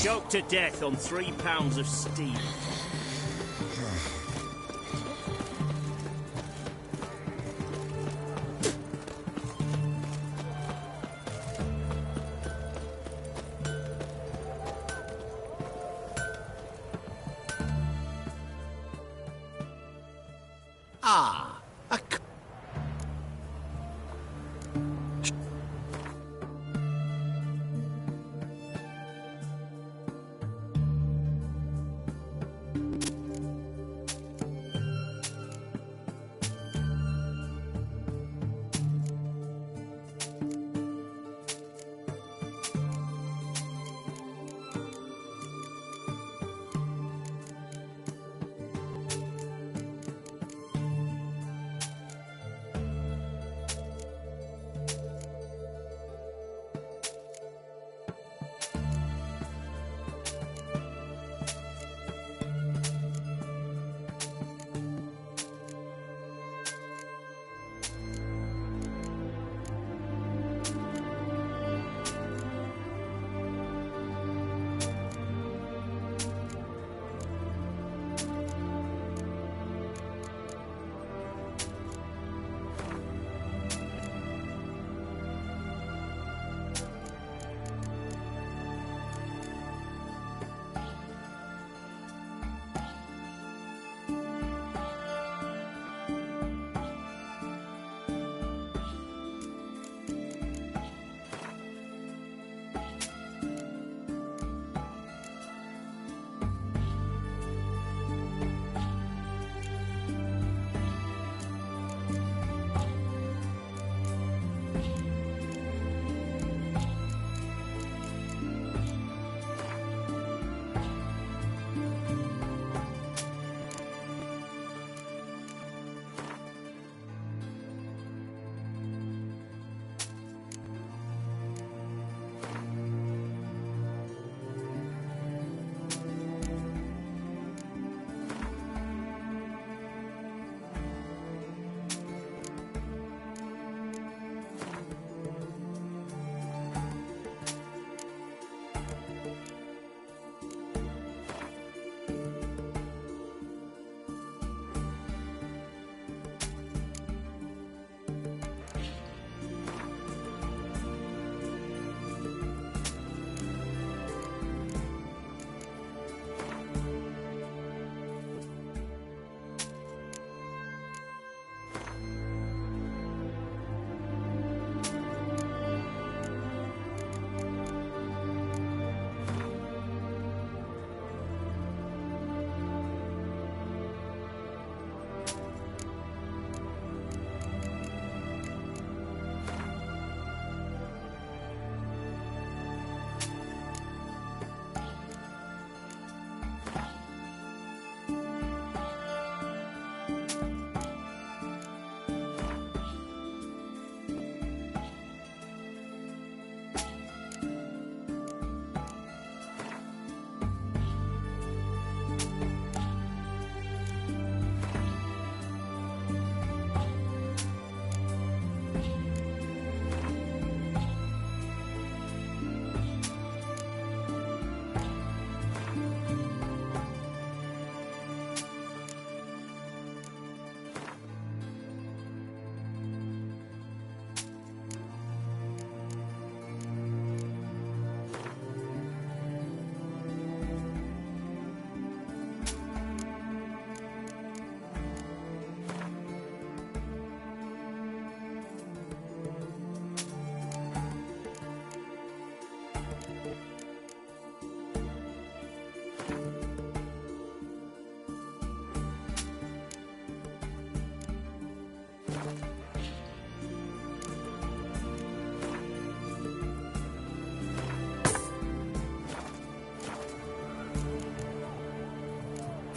Choked to death on 3 pounds of steel. Ah, a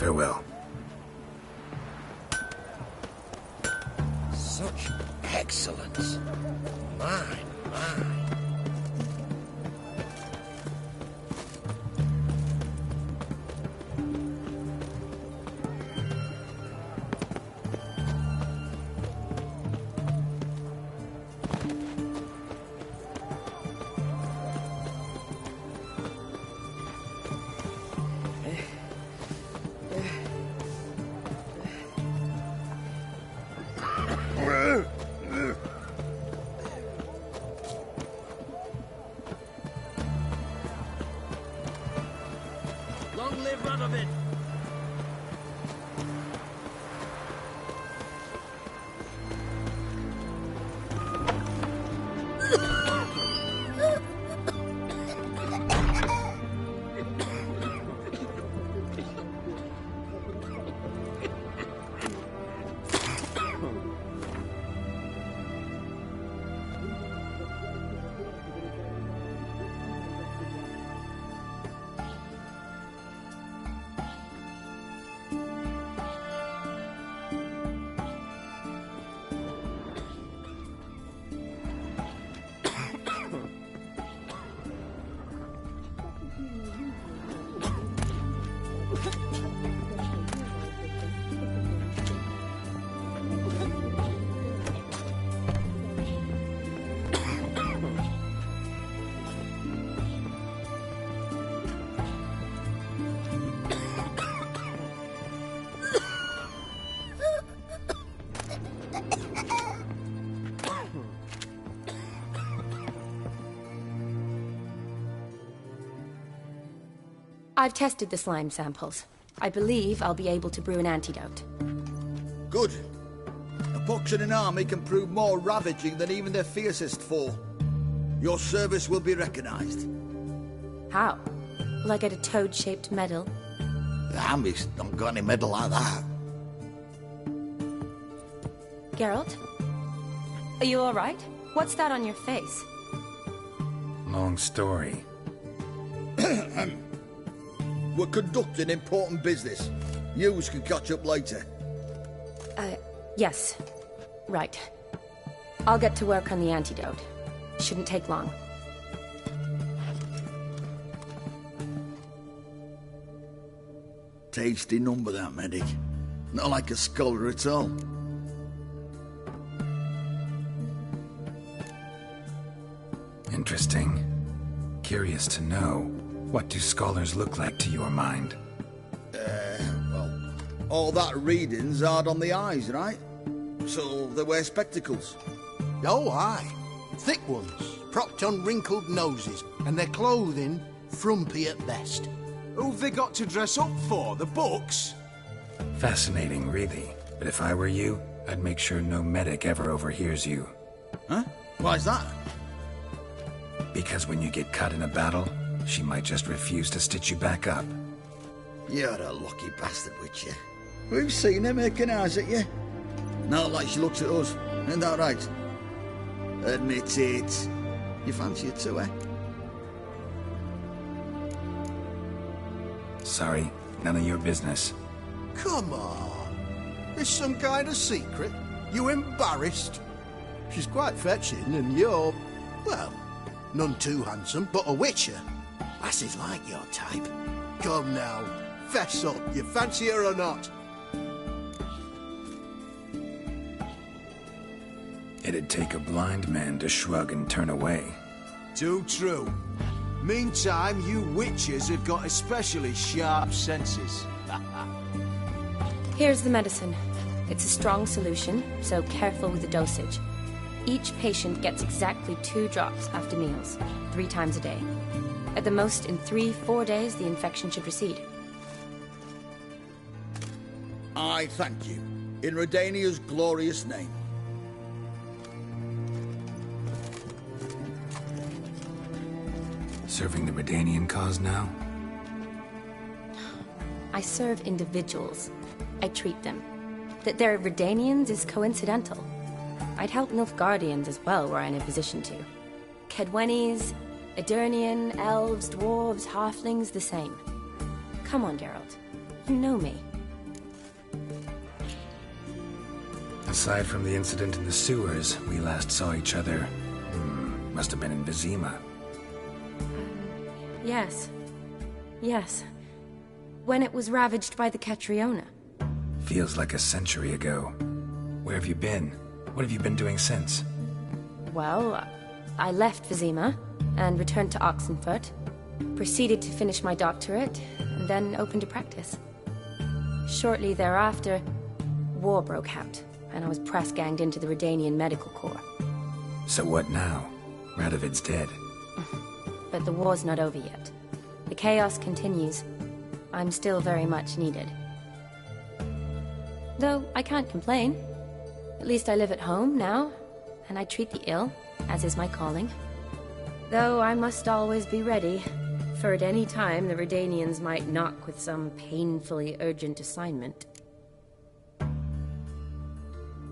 Farewell. Such excellence. My. Ravid! I've tested the slime samples. I believe I'll be able to brew an antidote. Good. A pox in an army can prove more ravaging than even their fiercest foe. Your service will be recognized. How? Will I get a toad-shaped medal? The army's not got any medal like that. Geralt? Are you alright? What's that on your face? Long story. We're conducting important business. Yous can catch up later. Yes. Right. I'll get to work on the antidote. Shouldn't take long. Tasty number, that medic. Not like a scholar at all. Interesting. Curious to know, what do scholars look like to your mind? Well, all that reading's hard on the eyes, right? So they wear spectacles. Oh, aye. Thick ones, propped on wrinkled noses, and their clothing frumpy at best. Who've they got to dress up for? The books? Fascinating, really. But if I were you, I'd make sure no medic ever overhears you. Huh? Why's that? Because when you get cut in a battle, she might just refuse to stitch you back up. You're a lucky bastard, Witcher. We've seen her making eyes at you. Not like she looks at us. Ain't that right? Admit it. You fancy her too, eh? Sorry, none of your business. Come on. It's some kind of secret. You embarrassed? She's quite fetching, and you're, well, none too handsome, but a witcher. Lasses like your type. Come now, fess up. You fancy her or not? It'd take a blind man to shrug and turn away. Too true. Meantime, you witches have got especially sharp senses. Here's the medicine. It's a strong solution, so careful with the dosage. Each patient gets exactly 2 drops after meals, 3 times a day. At the most, in 3-4 days, the infection should recede. I thank you. In Redania's glorious name. Serving the Redanian cause now? I serve individuals. I treat them. That they're Redanians is coincidental. I'd help Nilfgaardians as well, were I in a position to. Kedwenis, Edirnian, elves, dwarves, halflings, the same. Come on, Geralt. You know me. Aside from the incident in the sewers, we last saw each other... must have been in Vizima. Yes. Yes. When it was ravaged by the Catriona. Feels like a century ago. Where have you been? What have you been doing since? Well, I left Vizima and returned to Oxenfurt, proceeded to finish my doctorate, and then opened a practice. Shortly thereafter, war broke out, and I was press-ganged into the Redanian Medical Corps. So what now? Radovid's dead. But the war's not over yet. The chaos continues. I'm still very much needed. Though I can't complain. At least I live at home now, and I treat the ill, as is my calling. Though I must always be ready, for at any time the Redanians might knock with some painfully urgent assignment.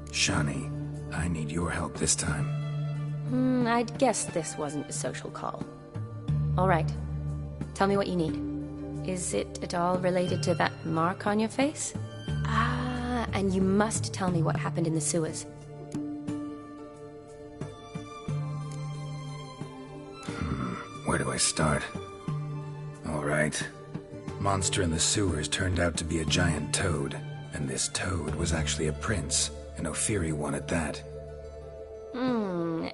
Shani, I need your help this time. I'd guess this wasn't a social call. All right. Tell me what you need. Is it at all related to that mark on your face? Ah, and you must tell me what happened in the sewers. Where do I start? All right. Monster in the sewers turned out to be a giant toad, and this toad was actually a prince, an Ophiri one at that.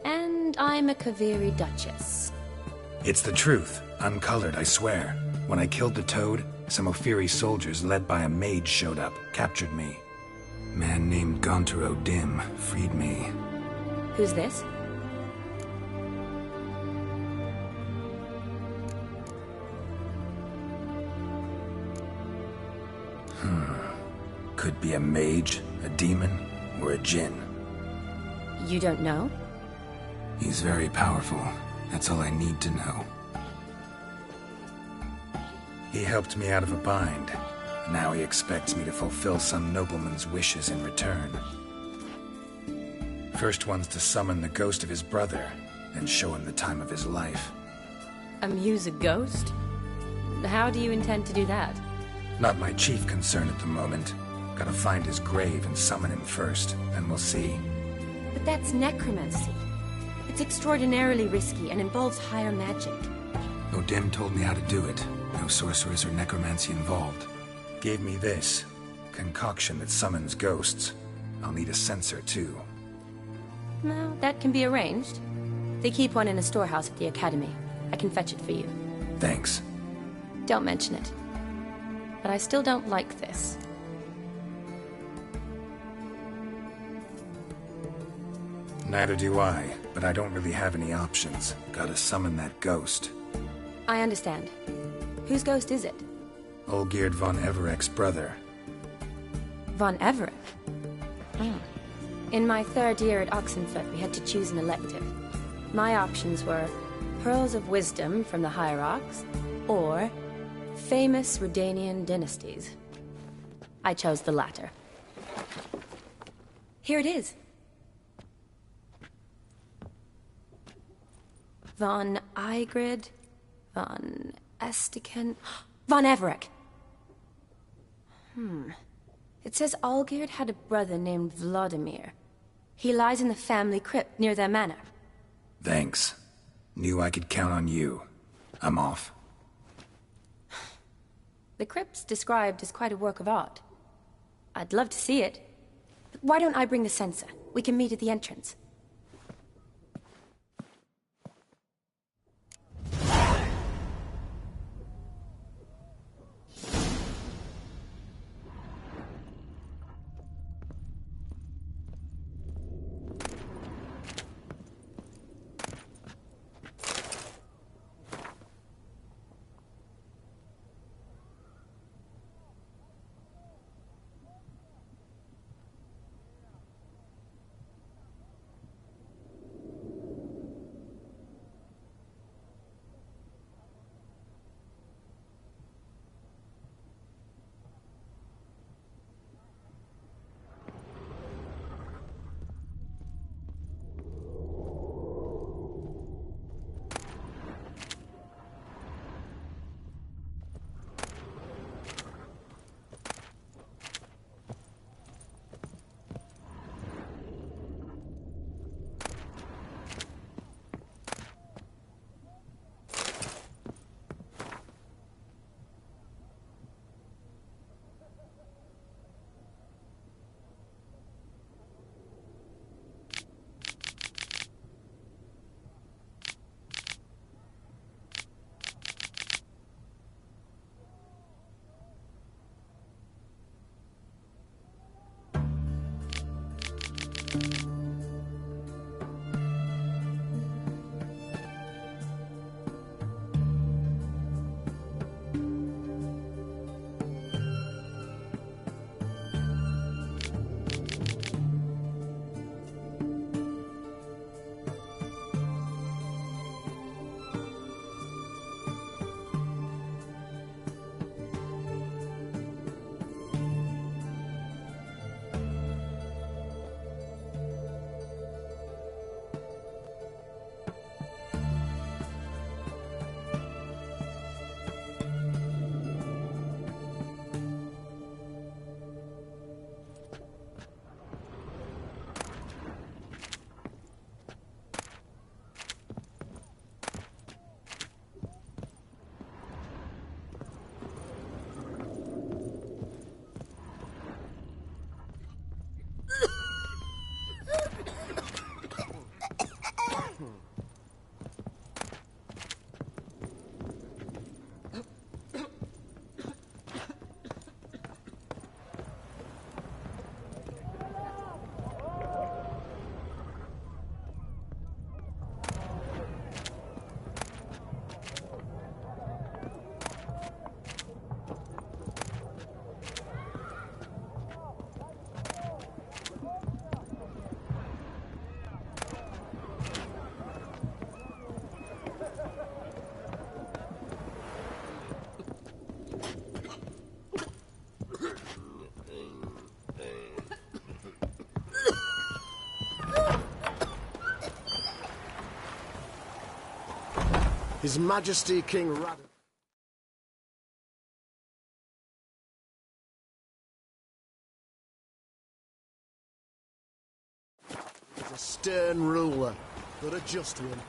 And I'm a Kaviri Duchess. It's the truth, uncolored, I swear. When I killed the toad, some Ophiri soldiers led by a mage showed up, captured me. Man named Gontaro Dim freed me. Who's this? Could be a mage, a demon, or a djinn. You don't know? He's very powerful. That's all I need to know. He helped me out of a bind. Now he expects me to fulfill some nobleman's wishes in return. First one's to summon the ghost of his brother, then show him the time of his life. Amuse a ghost? How do you intend to do that? Not my chief concern at the moment. Gotta find his grave and summon him first, and we'll see. But that's necromancy. It's extraordinarily risky and involves higher magic. Odim told me how to do it. No sorcerers or necromancy involved. Gave me this concoction that summons ghosts. I'll need a censer too. No, that can be arranged. They keep one in a storehouse at the academy. I can fetch it for you. Thanks. Don't mention it. But I still don't like this. Neither do I, but I don't really have any options. Gotta summon that ghost. I understand. Whose ghost is it? Olgierd von Everek's brother. Von Everett? In my third year at Oxenfurt, we had to choose an elective. My options were Pearls of Wisdom from the Hierarchs, or famous Redanian dynasties. I chose the latter. Here it is. Von Igrid, von Estiken, von Everek. It says Olgierd had a brother named Vladimir. He lies in the family crypt near their manor. Thanks. Knew I could count on you. I'm off. The crypt's described as quite a work of art. I'd love to see it. But why don't I bring the censer? We can meet at the entrance. His Majesty King Rad... He's a stern ruler, but a just one.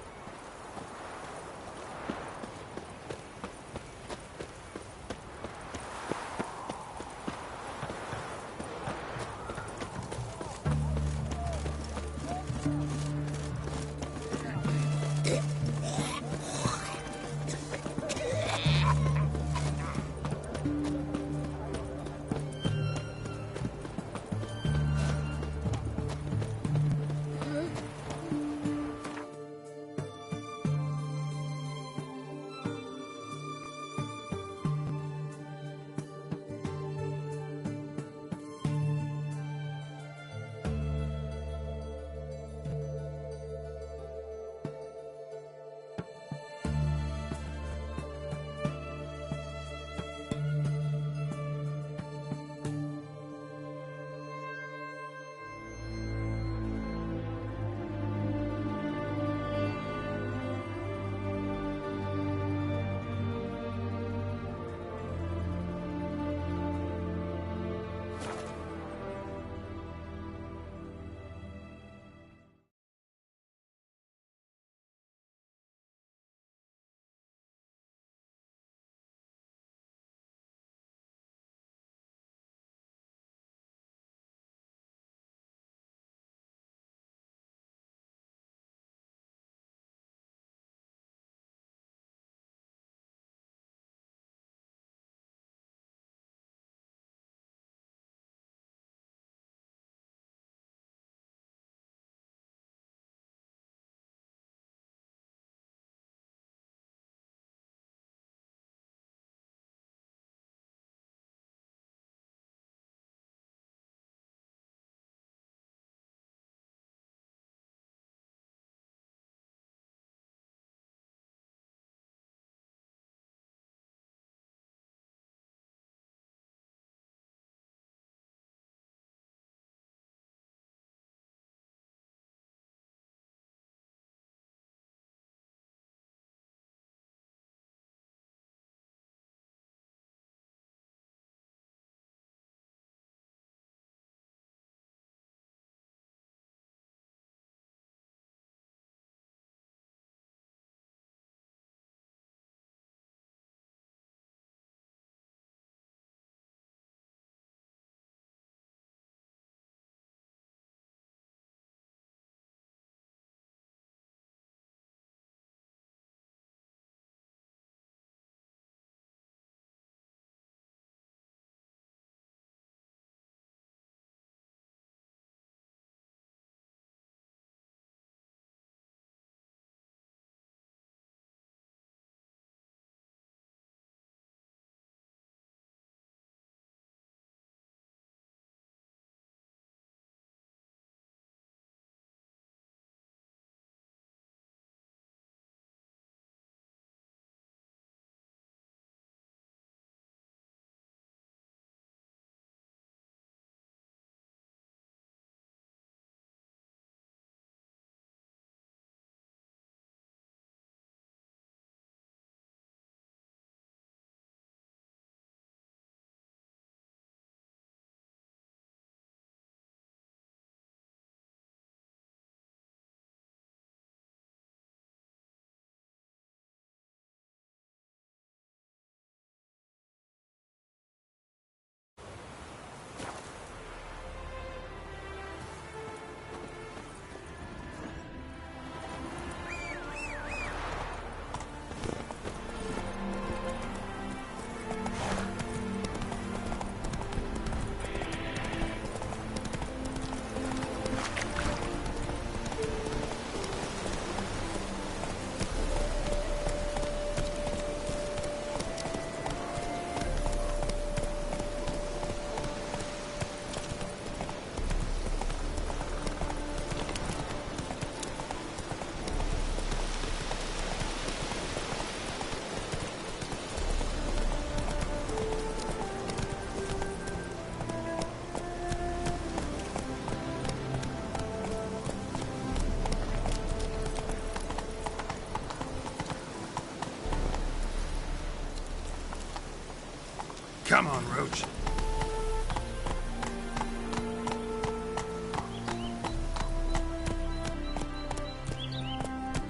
Come on, Roach.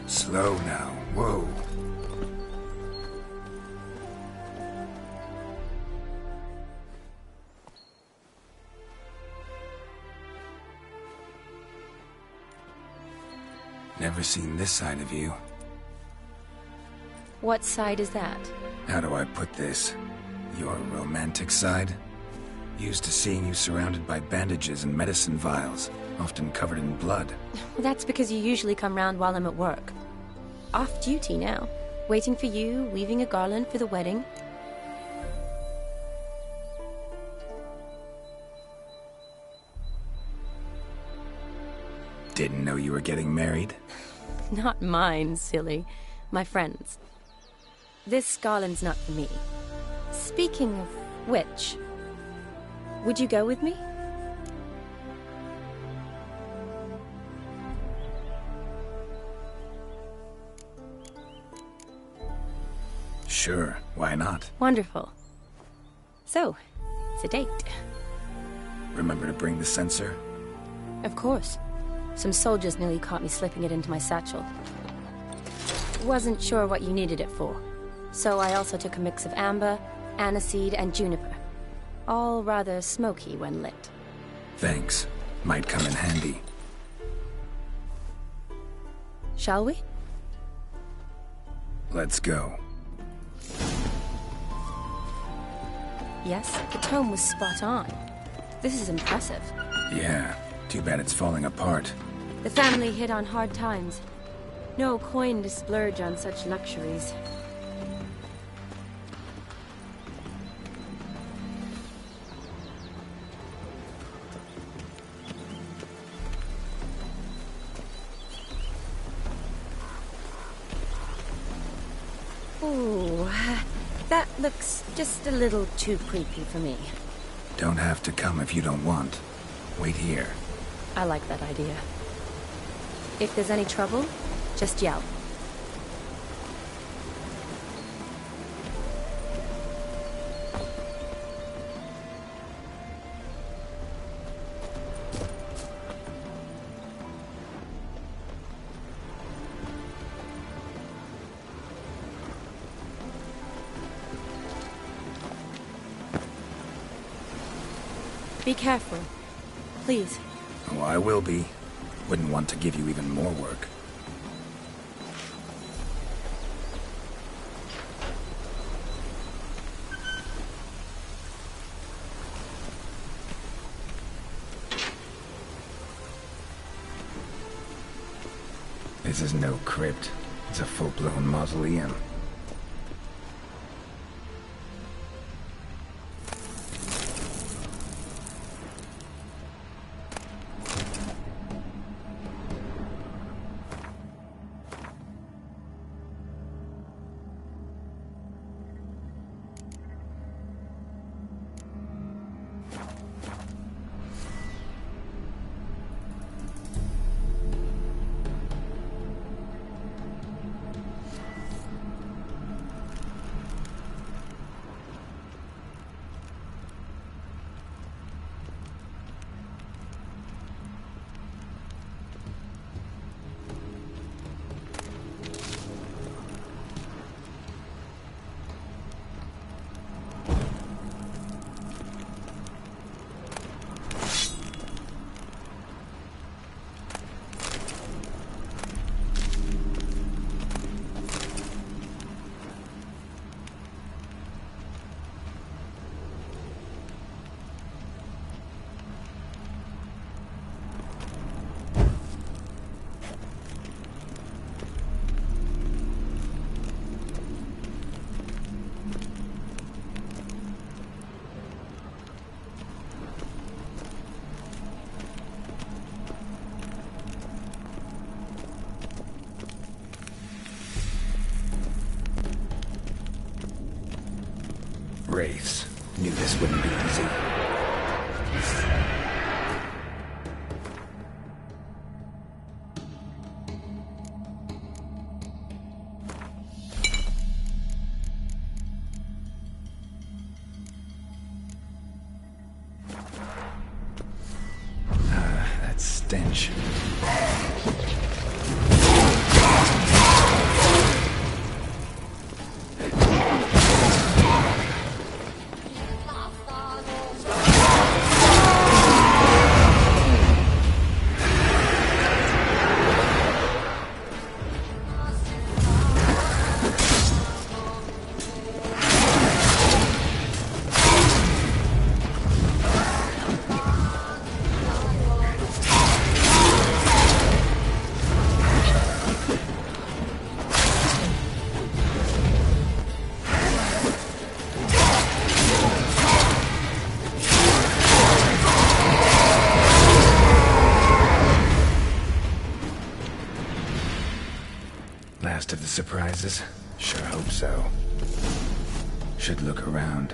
Slow now. Whoa. Never seen this side of you. What side is that? How do I put this? Your romantic side? Used to seeing you surrounded by bandages and medicine vials, often covered in blood. Well, that's because you usually come round while I'm at work. Off duty now. Waiting for you, weaving a garland for the wedding. Didn't know you were getting married? Not mine, silly. My friend's. This garland's not for me. Speaking of which, would you go with me? Sure, why not? Wonderful. So, it's a date. Remember to bring the censer? Of course. Some soldiers nearly caught me slipping it into my satchel. Wasn't sure what you needed it for, so I also took a mix of amber, aniseed, and juniper. All rather smoky when lit. Thanks. Might come in handy. Shall we? Let's go. Yes, the tome was spot on. This is impressive. Yeah, too bad it's falling apart. The family hit on hard times. No coin to splurge on such luxuries. Ooh, that looks just a little too creepy for me. Don't have to come if you don't want. Wait here. I like that idea. If there's any trouble, just yell. Be careful. Please. Oh, I will be. Wouldn't want to give you even more work. This is no crypt. It's a full-blown mausoleum. Wraiths. Knew this wouldn't be easy. damage. Last of the surprises? Sure hope so. Should look around.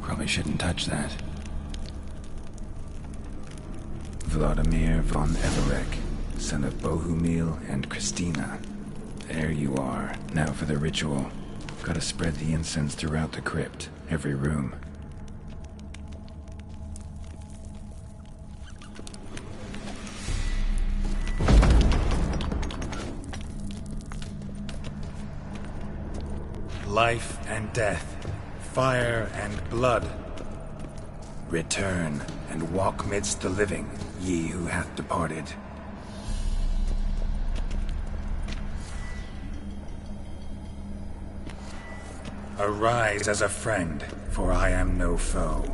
Probably shouldn't touch that. Vladimir von Everek, son of Bohumil and Christina. There you are. Now for the ritual. Gotta spread the incense throughout the crypt, every room. Life and death, fire and blood. Return and walk midst the living, ye who hath departed. Arise as a friend, for I am no foe.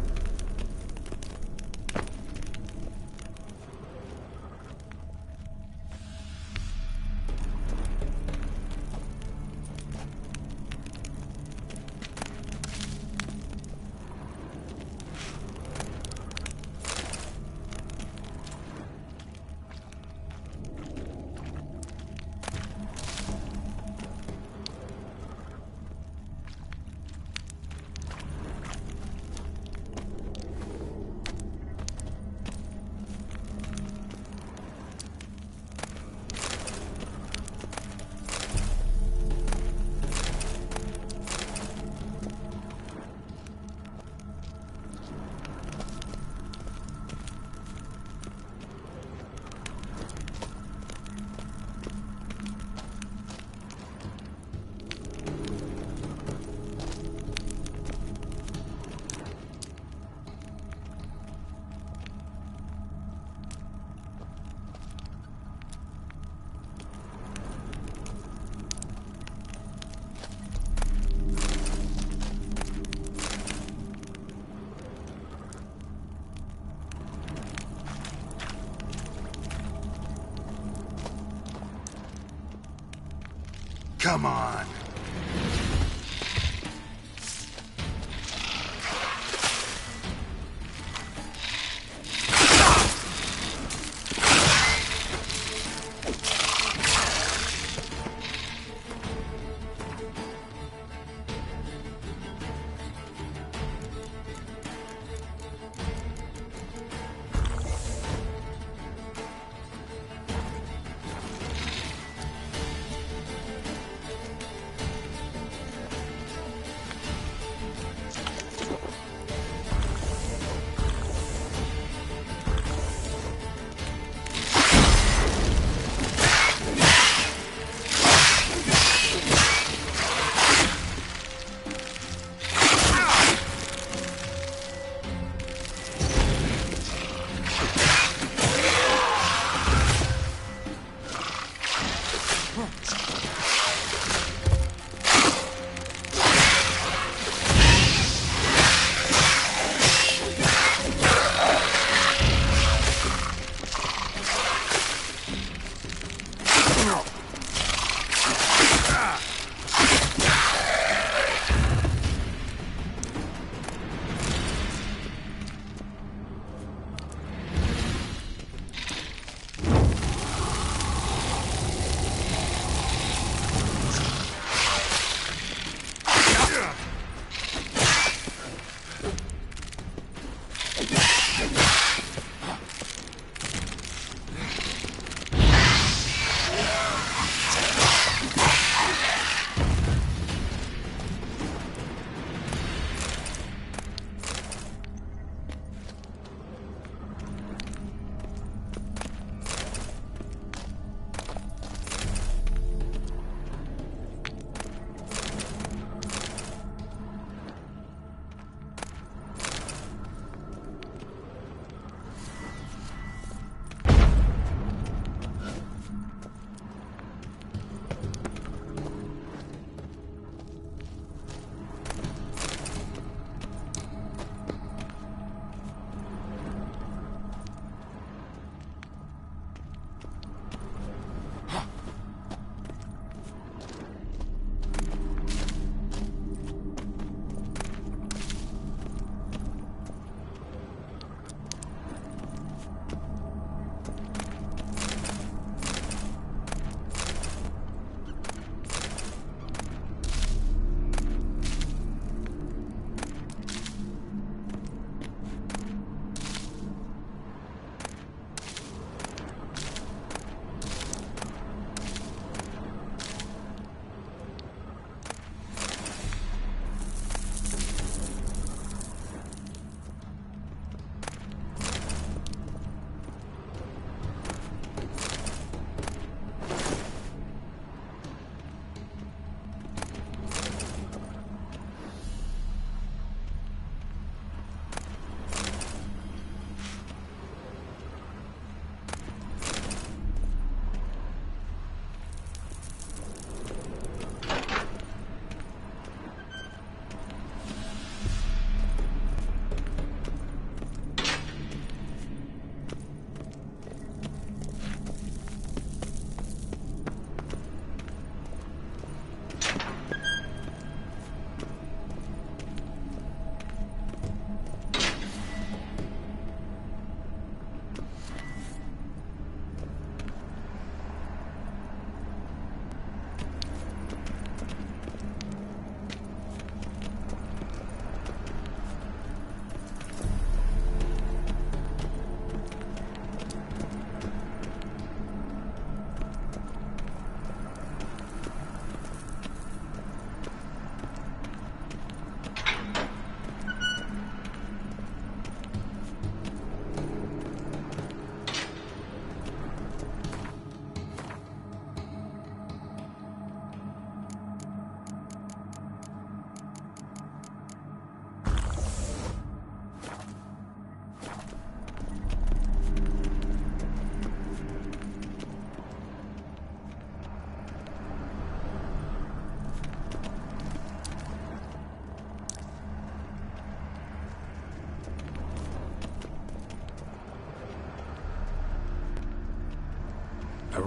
Come on.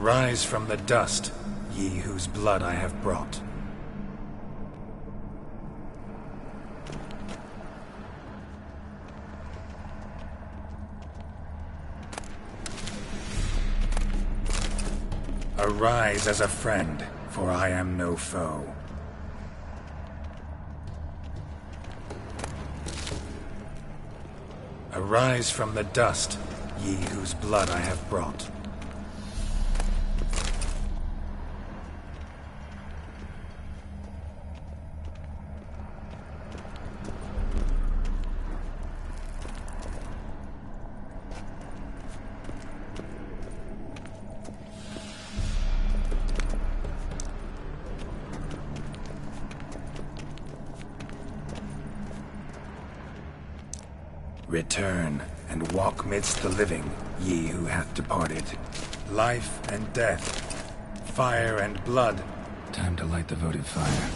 Arise from the dust, ye whose blood I have brought. Arise as a friend, for I am no foe. Arise from the dust, ye whose blood I have brought. Return, and walk midst the living, ye who hath departed. Life and death, fire and blood. Time to light the votive fire.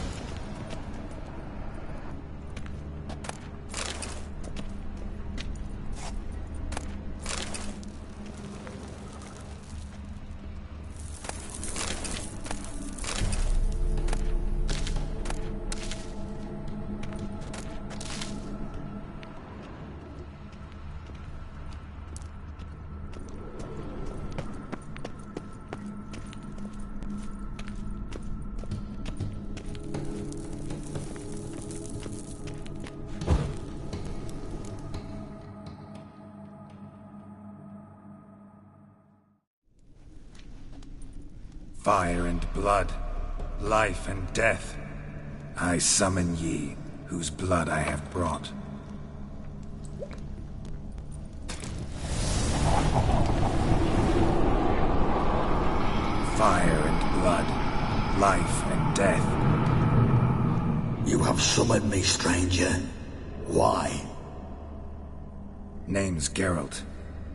Fire and blood, life and death, I summon ye, whose blood I have brought. Fire and blood, life and death. You have summoned me, stranger. Why? Name's Geralt.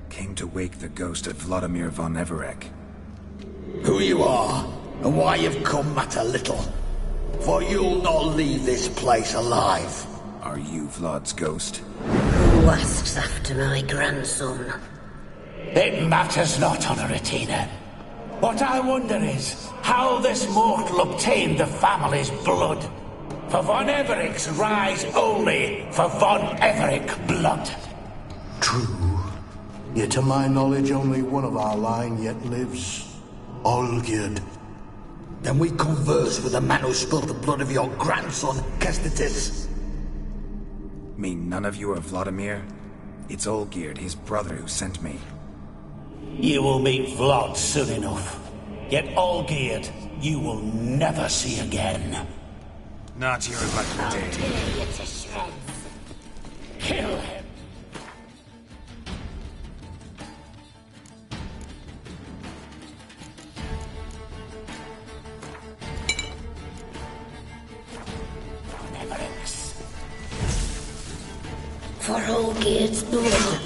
Came to wake the ghost of Vladimir von Everec. Who you are, and why you've come matter little. For you'll not leave this place alive. Are you Vlad's ghost? Who asks after my grandson? It matters not, Honoratina. What I wonder is how this mortal obtained the family's blood. For von Everec's rise only for von Everec blood. True. Yet to my knowledge, only one of our line yet lives. Olgierd. Then we converse with the man who spilled the blood of your grandson, Kestetis. Mean none of you are Vladimir? It's Olgierd, his brother, who sent me. You will meet Vlad soon enough. Yet Olgierd, you will never see again. Not your lucky day. Tear you to shreds. Kill him. For Olgierd's blood.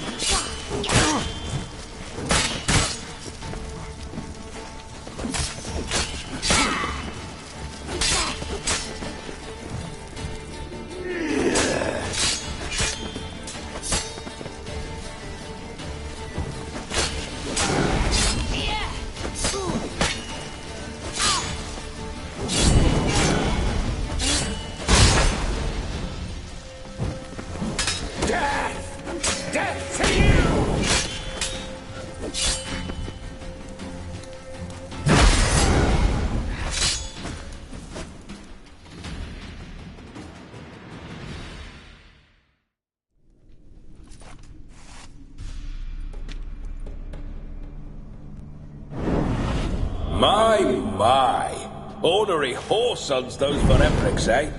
My. Ornery whoresons those von Everecs, eh?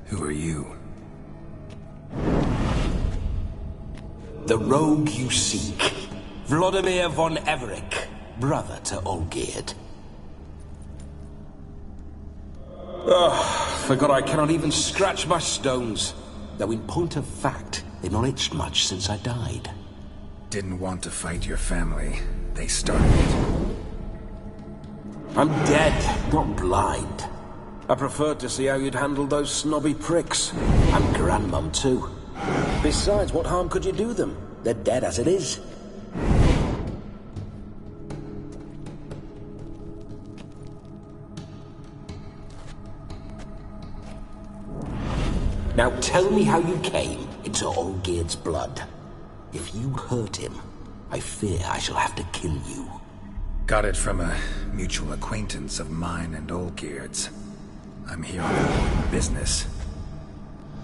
Who are you? The rogue you seek. Vladimir von Everec, brother to Olgierd. Forgot I cannot even scratch my stones. Though in point of fact, they've not itched much since I died. Didn't want to fight your family. They started it. I'm dead, not blind. I preferred to see how you'd handle those snobby pricks. And Grandmum, too. Besides, what harm could you do them? They're dead as it is. Now tell me how you came into Olgierd's blood. If you hurt him, I fear I shall have to kill you. Got it from a mutual acquaintance of mine and Olgierd's. I'm here on business.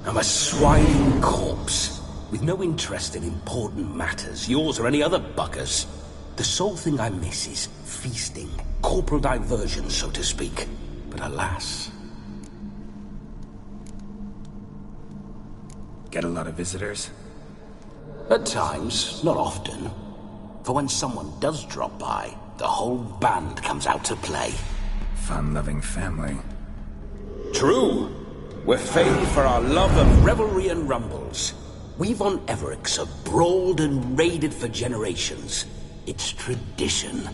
I'm a swine corpse, with no interest in important matters, yours or any other buggers. The sole thing I miss is feasting, corporal diversion, so to speak. But alas... Get a lot of visitors? At times, not often. For when someone does drop by, the whole band comes out to play. Fun-loving family. True. We're famed for our love of revelry and rumbles. We've on Everix have brawled and raided for generations. It's tradition.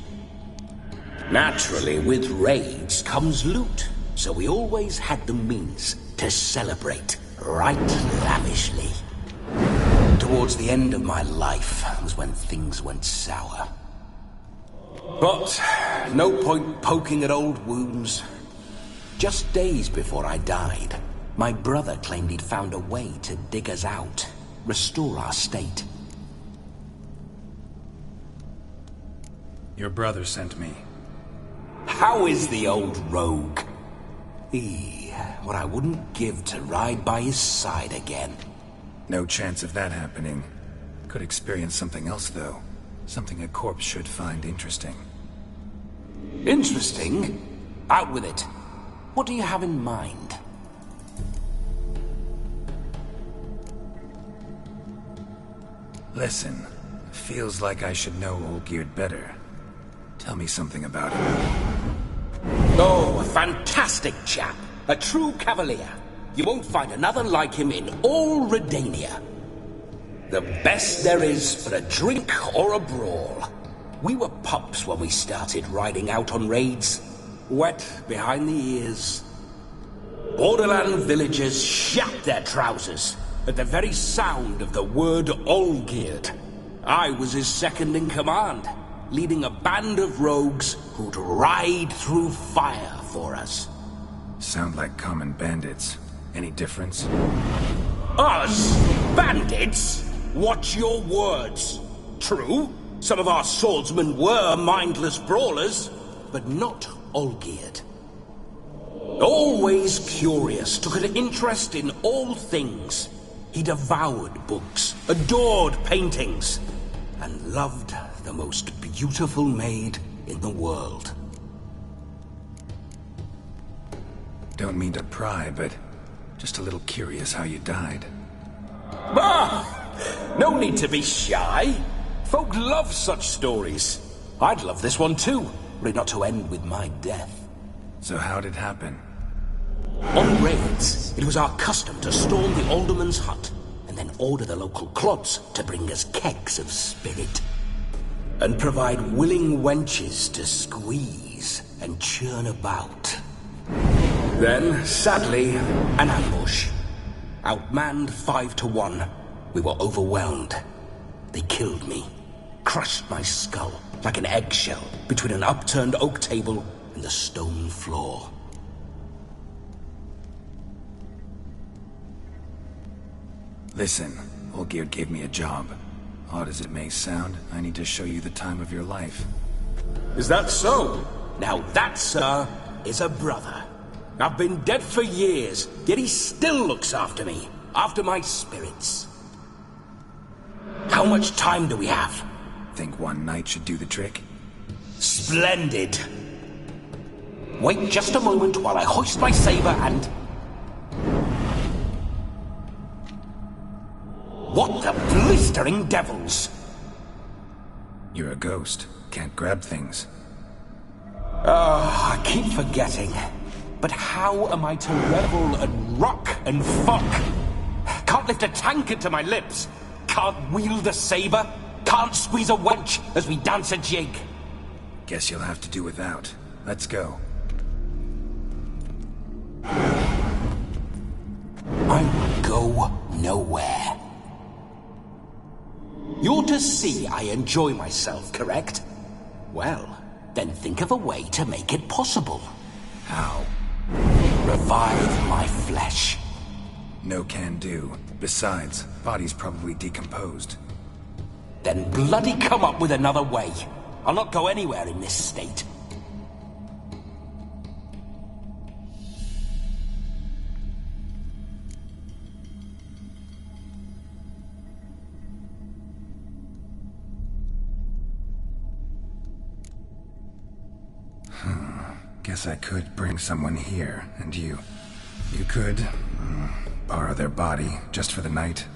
Naturally, with raids comes loot, so we always had the means to celebrate right lavishly. Towards the end of my life was when things went sour. But no point poking at old wounds. Just days before I died, my brother claimed he'd found a way to dig us out, restore our state. Your brother sent me. How is the old rogue? What I wouldn't give to ride by his side again. No chance of that happening. Could experience something else, though. Something a corpse should find interesting. Interesting? Out with it. What do you have in mind? Listen, feels like I should know Olgierd better. Tell me something about him. Oh, a fantastic chap. A true cavalier. You won't find another like him in all Redania. The best there is for a drink or a brawl. We were pups when we started riding out on raids. Wet behind the ears. Borderland villagers shat their trousers at the very sound of the word Olgierd. I was his second in command, leading a band of rogues who'd ride through fire for us. Sound like common bandits. Any difference? Us? Bandits? Watch your words. True, some of our swordsmen were mindless brawlers, but not Olgierd. Always curious, took an interest in all things. He devoured books, adored paintings, and loved the most beautiful maid in the world. Don't mean to pry, but just a little curious how you died. No need to be shy. Folk love such stories. I'd love this one too, were it not to end with my death. So how'd it happen? On raids, it was our custom to storm the alderman's hut, and then order the local clods to bring us kegs of spirit. And provide willing wenches to squeeze and churn about. Then, sadly, an ambush. Outmanned 5-1. We were overwhelmed. They killed me. Crushed my skull like an eggshell between an upturned oak table and the stone floor. Listen, Olgierd gave me a job. Odd as it may sound, I need to show you the time of your life. Is that so? Now that, sir, is a brother. I've been dead for years, yet he still looks after me, after my spirits. How much time do we have? Think one night should do the trick? Splendid! Wait just a moment while I hoist my saber and... What the blistering devils? You're a ghost. Can't grab things. I keep forgetting. But how am I to revel and rock and fuck? Can't lift a tankard to my lips. Can't wield a saber. Can't squeeze a wench as we dance a jig. Guess you'll have to do without. Let's go. I will go nowhere. You're to see I enjoy myself, correct? Well, then think of a way to make it possible. How? Revive my flesh. No can do. Besides, body's probably decomposed. Then bloody come up with another way. I'll not go anywhere in this state. Guess I could bring someone here, and you could borrow their body just for the night.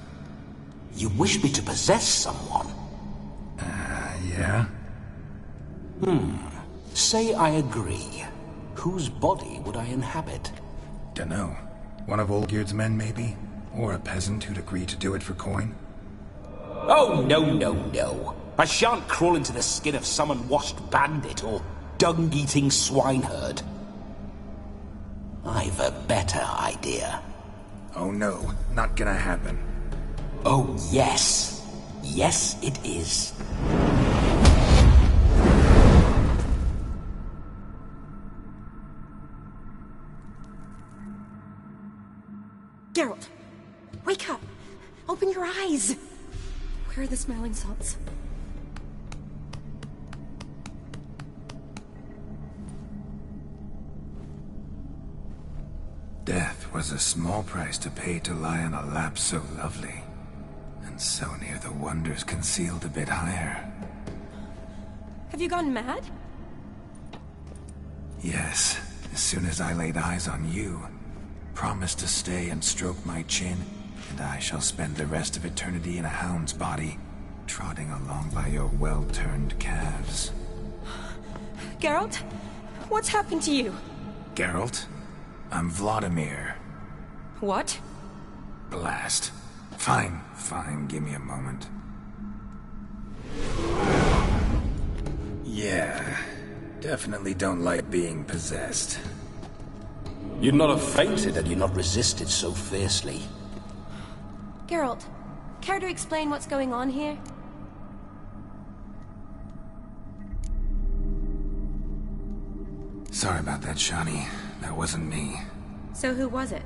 You wish me to possess someone? Yeah? Say I agree. Whose body would I inhabit? Dunno. One of Olgierd's men, maybe? Or a peasant who'd agree to do it for coin? Oh, no. I shan't crawl into the skin of some unwashed bandit or dung-eating swineherd. I've a better idea. Oh no, not gonna happen. Oh, yes. Yes, it is. Geralt! Wake up! Open your eyes! Where are the smelling salts? Death was a small price to pay to lie on a lap so lovely, and so near the wonders concealed a bit higher. Have you gone mad? Yes, as soon as I laid eyes on you, promise to stay and stroke my chin, and I shall spend the rest of eternity in a hound's body, trotting along by your well-turned calves. Geralt? What's happened to you? Geralt? I'm Vladimir. What? Blast. Fine, give me a moment. Yeah, definitely don't like being possessed. You'd not have fainted had you not resisted so fiercely. Geralt, care to explain what's going on here? Sorry about that, Shani. That wasn't me. So who was it?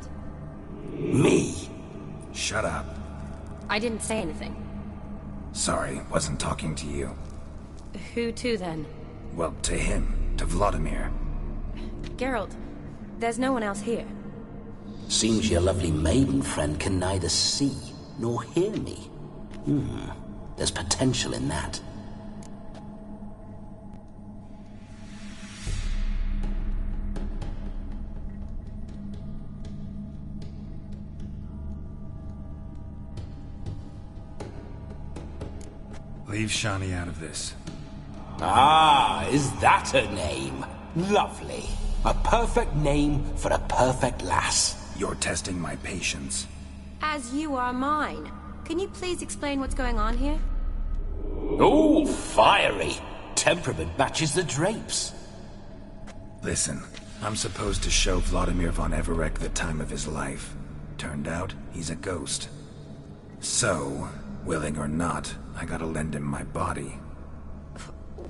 Me. Shut up. I didn't say anything. Sorry, wasn't talking to you. Who to, then? Well, to him. To Vladimir. Geralt, there's no one else here. Seems your lovely maiden friend can neither see nor hear me. There's potential in that. Leave Shani out of this. Ah, is that her name? Lovely. A perfect name for a perfect lass. You're testing my patience. As you are mine. Can you please explain what's going on here? Oh, fiery. Temperament matches the drapes. Listen, I'm supposed to show Vladimir von Everec the time of his life. Turned out, he's a ghost. So, willing or not, I gotta lend him my body.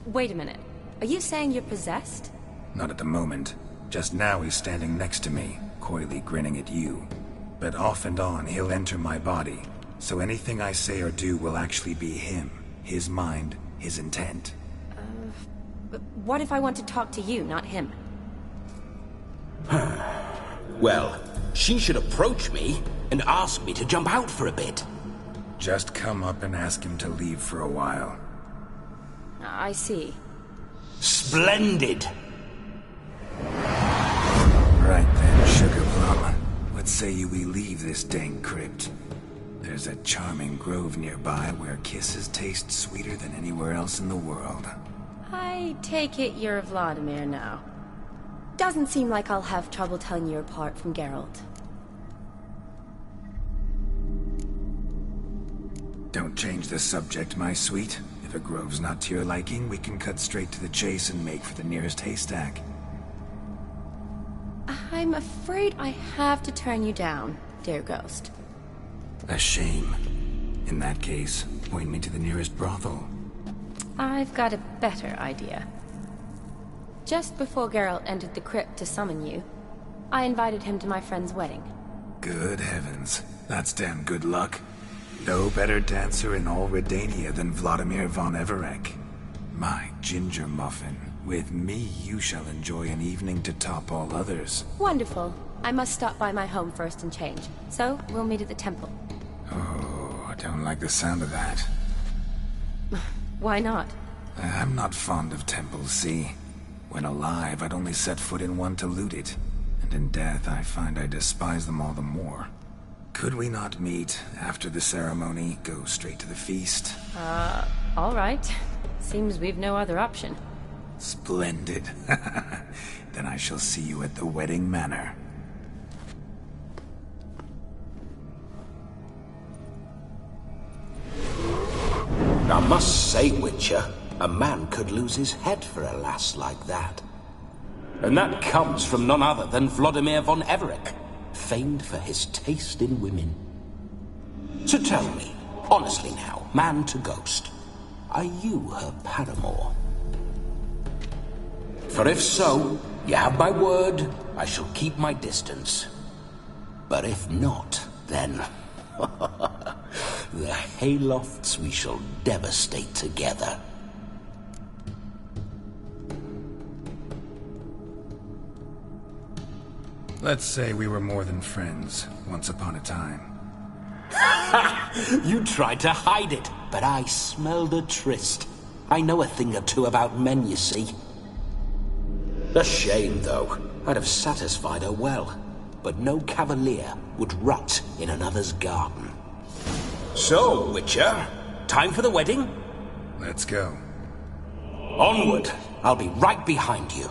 Wait a minute. Are you saying you're possessed? Not at the moment. Just now he's standing next to me, coyly grinning at you. But off and on, he'll enter my body. So anything I say or do will actually be him. His mind, his intent. What if I want to talk to you, not him? Well, she should approach me and ask me to jump out for a bit. Just come up and ask him to leave for a while. I see. Splendid! Right then, Sugar Plum. What say you we leave this dank crypt? There's a charming grove nearby where kisses taste sweeter than anywhere else in the world. I take it you're Vladimir now. Doesn't seem like I'll have trouble telling you apart from Geralt. Don't change the subject, my sweet. If a grove's not to your liking, we can cut straight to the chase and make for the nearest haystack. I'm afraid I have to turn you down, dear ghost. A shame. In that case, point me to the nearest brothel. I've got a better idea. Just before Geralt entered the crypt to summon you, I invited him to my friend's wedding. Good heavens. That's damn good luck. No better dancer in all Redania than Vladimir von Everec. My ginger muffin. With me, you shall enjoy an evening to top all others. Wonderful. I must stop by my home first and change. So, we'll meet at the temple. Oh, I don't like the sound of that. Why not? I'm not fond of temples, see? When alive, I'd only set foot in one to loot it. And in death, I find I despise them all the more. Could we not meet after the ceremony, go straight to the feast? All right. Seems we've no other option. Splendid. Then I shall see you at the wedding manor. I must say, Witcher, a man could lose his head for a lass like that. And that comes from none other than Vladimir von Everec, famed for his taste in women. So tell me, honestly now, man to ghost, are you her paramour? For if so, you have my word, I shall keep my distance. But if not, then... the haylofts we shall devastate together. Let's say we were more than friends, once upon a time. You tried to hide it, but I smelled a tryst. I know a thing or two about men, you see. A shame, though. I'd have satisfied her well. But no cavalier would rot in another's garden. So, Witcher, time for the wedding? Let's go. Onward! I'll be right behind you.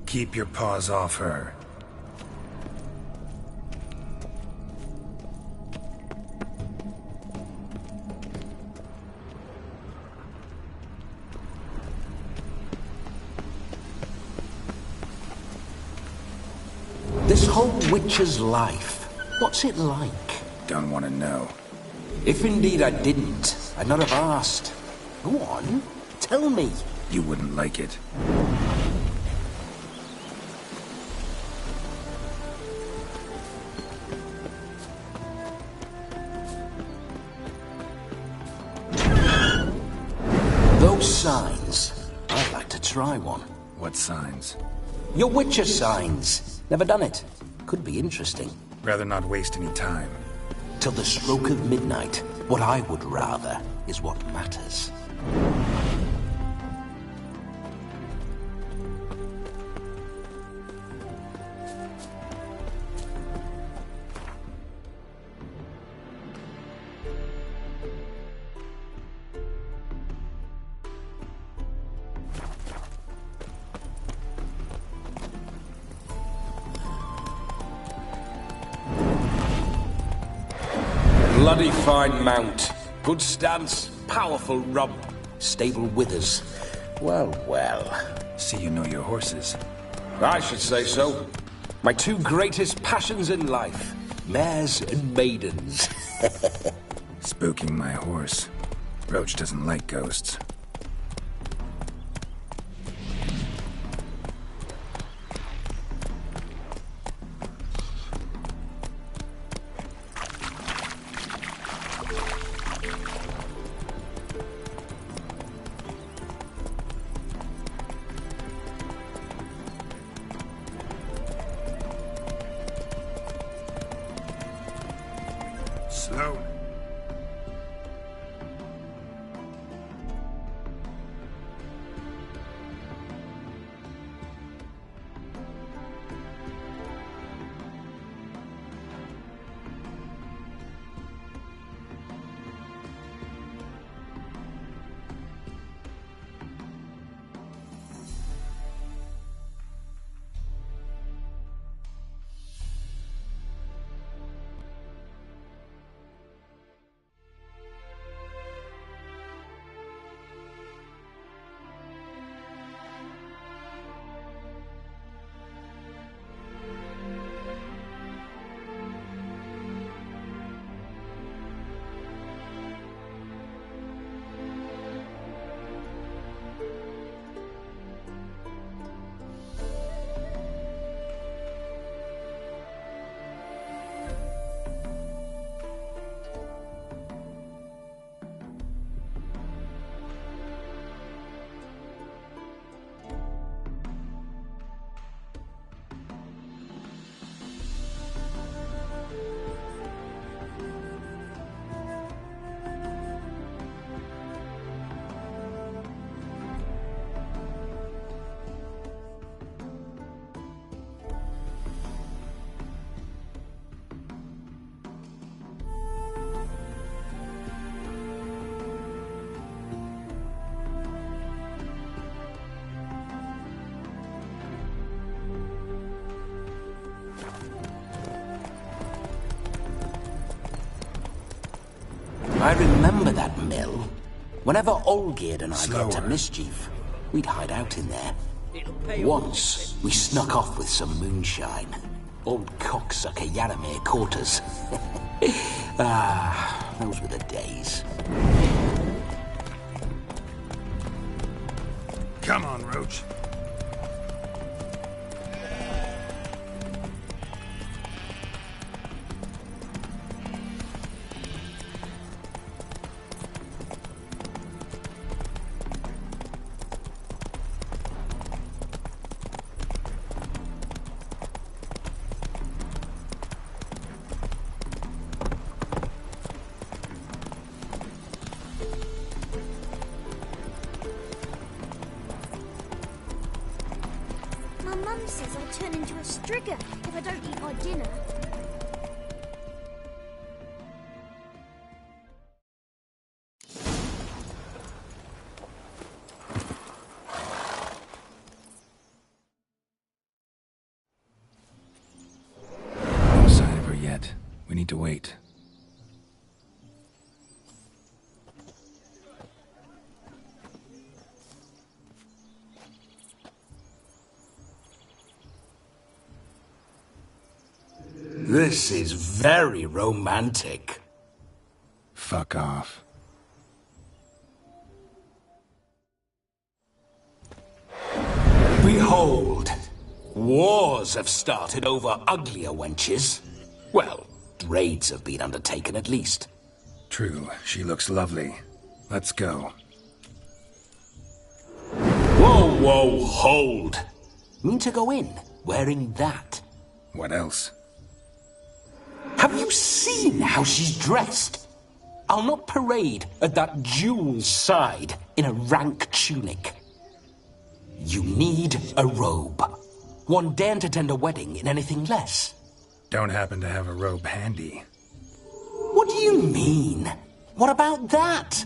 Keep your paws off her. This whole Witcher's life, what's it like? Don't want to know. If indeed I didn't, I'd not have asked. Go on, tell me. You wouldn't like it. Those signs, I'd like to try one. What signs? Your Witcher signs. Never done it. Could be interesting. Rather not waste any time. Till the stroke of midnight, what I would rather is what matters. Bloody fine mount. Good stance, powerful rump, stable withers. Well, well. See you know your horses. I should say so. My two greatest passions in life. Mares and maidens. Spooking my horse. Roach doesn't like ghosts. Slow. I remember that mill. Whenever Olgierd and I got to Slower. mischief, we'd hide out in there. Once, we snuck off with some moonshine. Old cocksucker Yaramir caught us. Those were the days. Come on, Roach. My mum says I'll turn into a strigger if I don't eat my dinner. No sign of her yet. We need to wait. This is very romantic. Fuck off. Behold, wars have started over uglier wenches. Well, raids have been undertaken at least. True, she looks lovely. Let's go. Whoa, whoa, hold. Mean to go in, wearing that? What else? Have you seen how she's dressed? I'll not parade at that jewel's side in a rank tunic. You need a robe. One daren't attend a wedding in anything less. Don't happen to have a robe handy. What do you mean? What about that?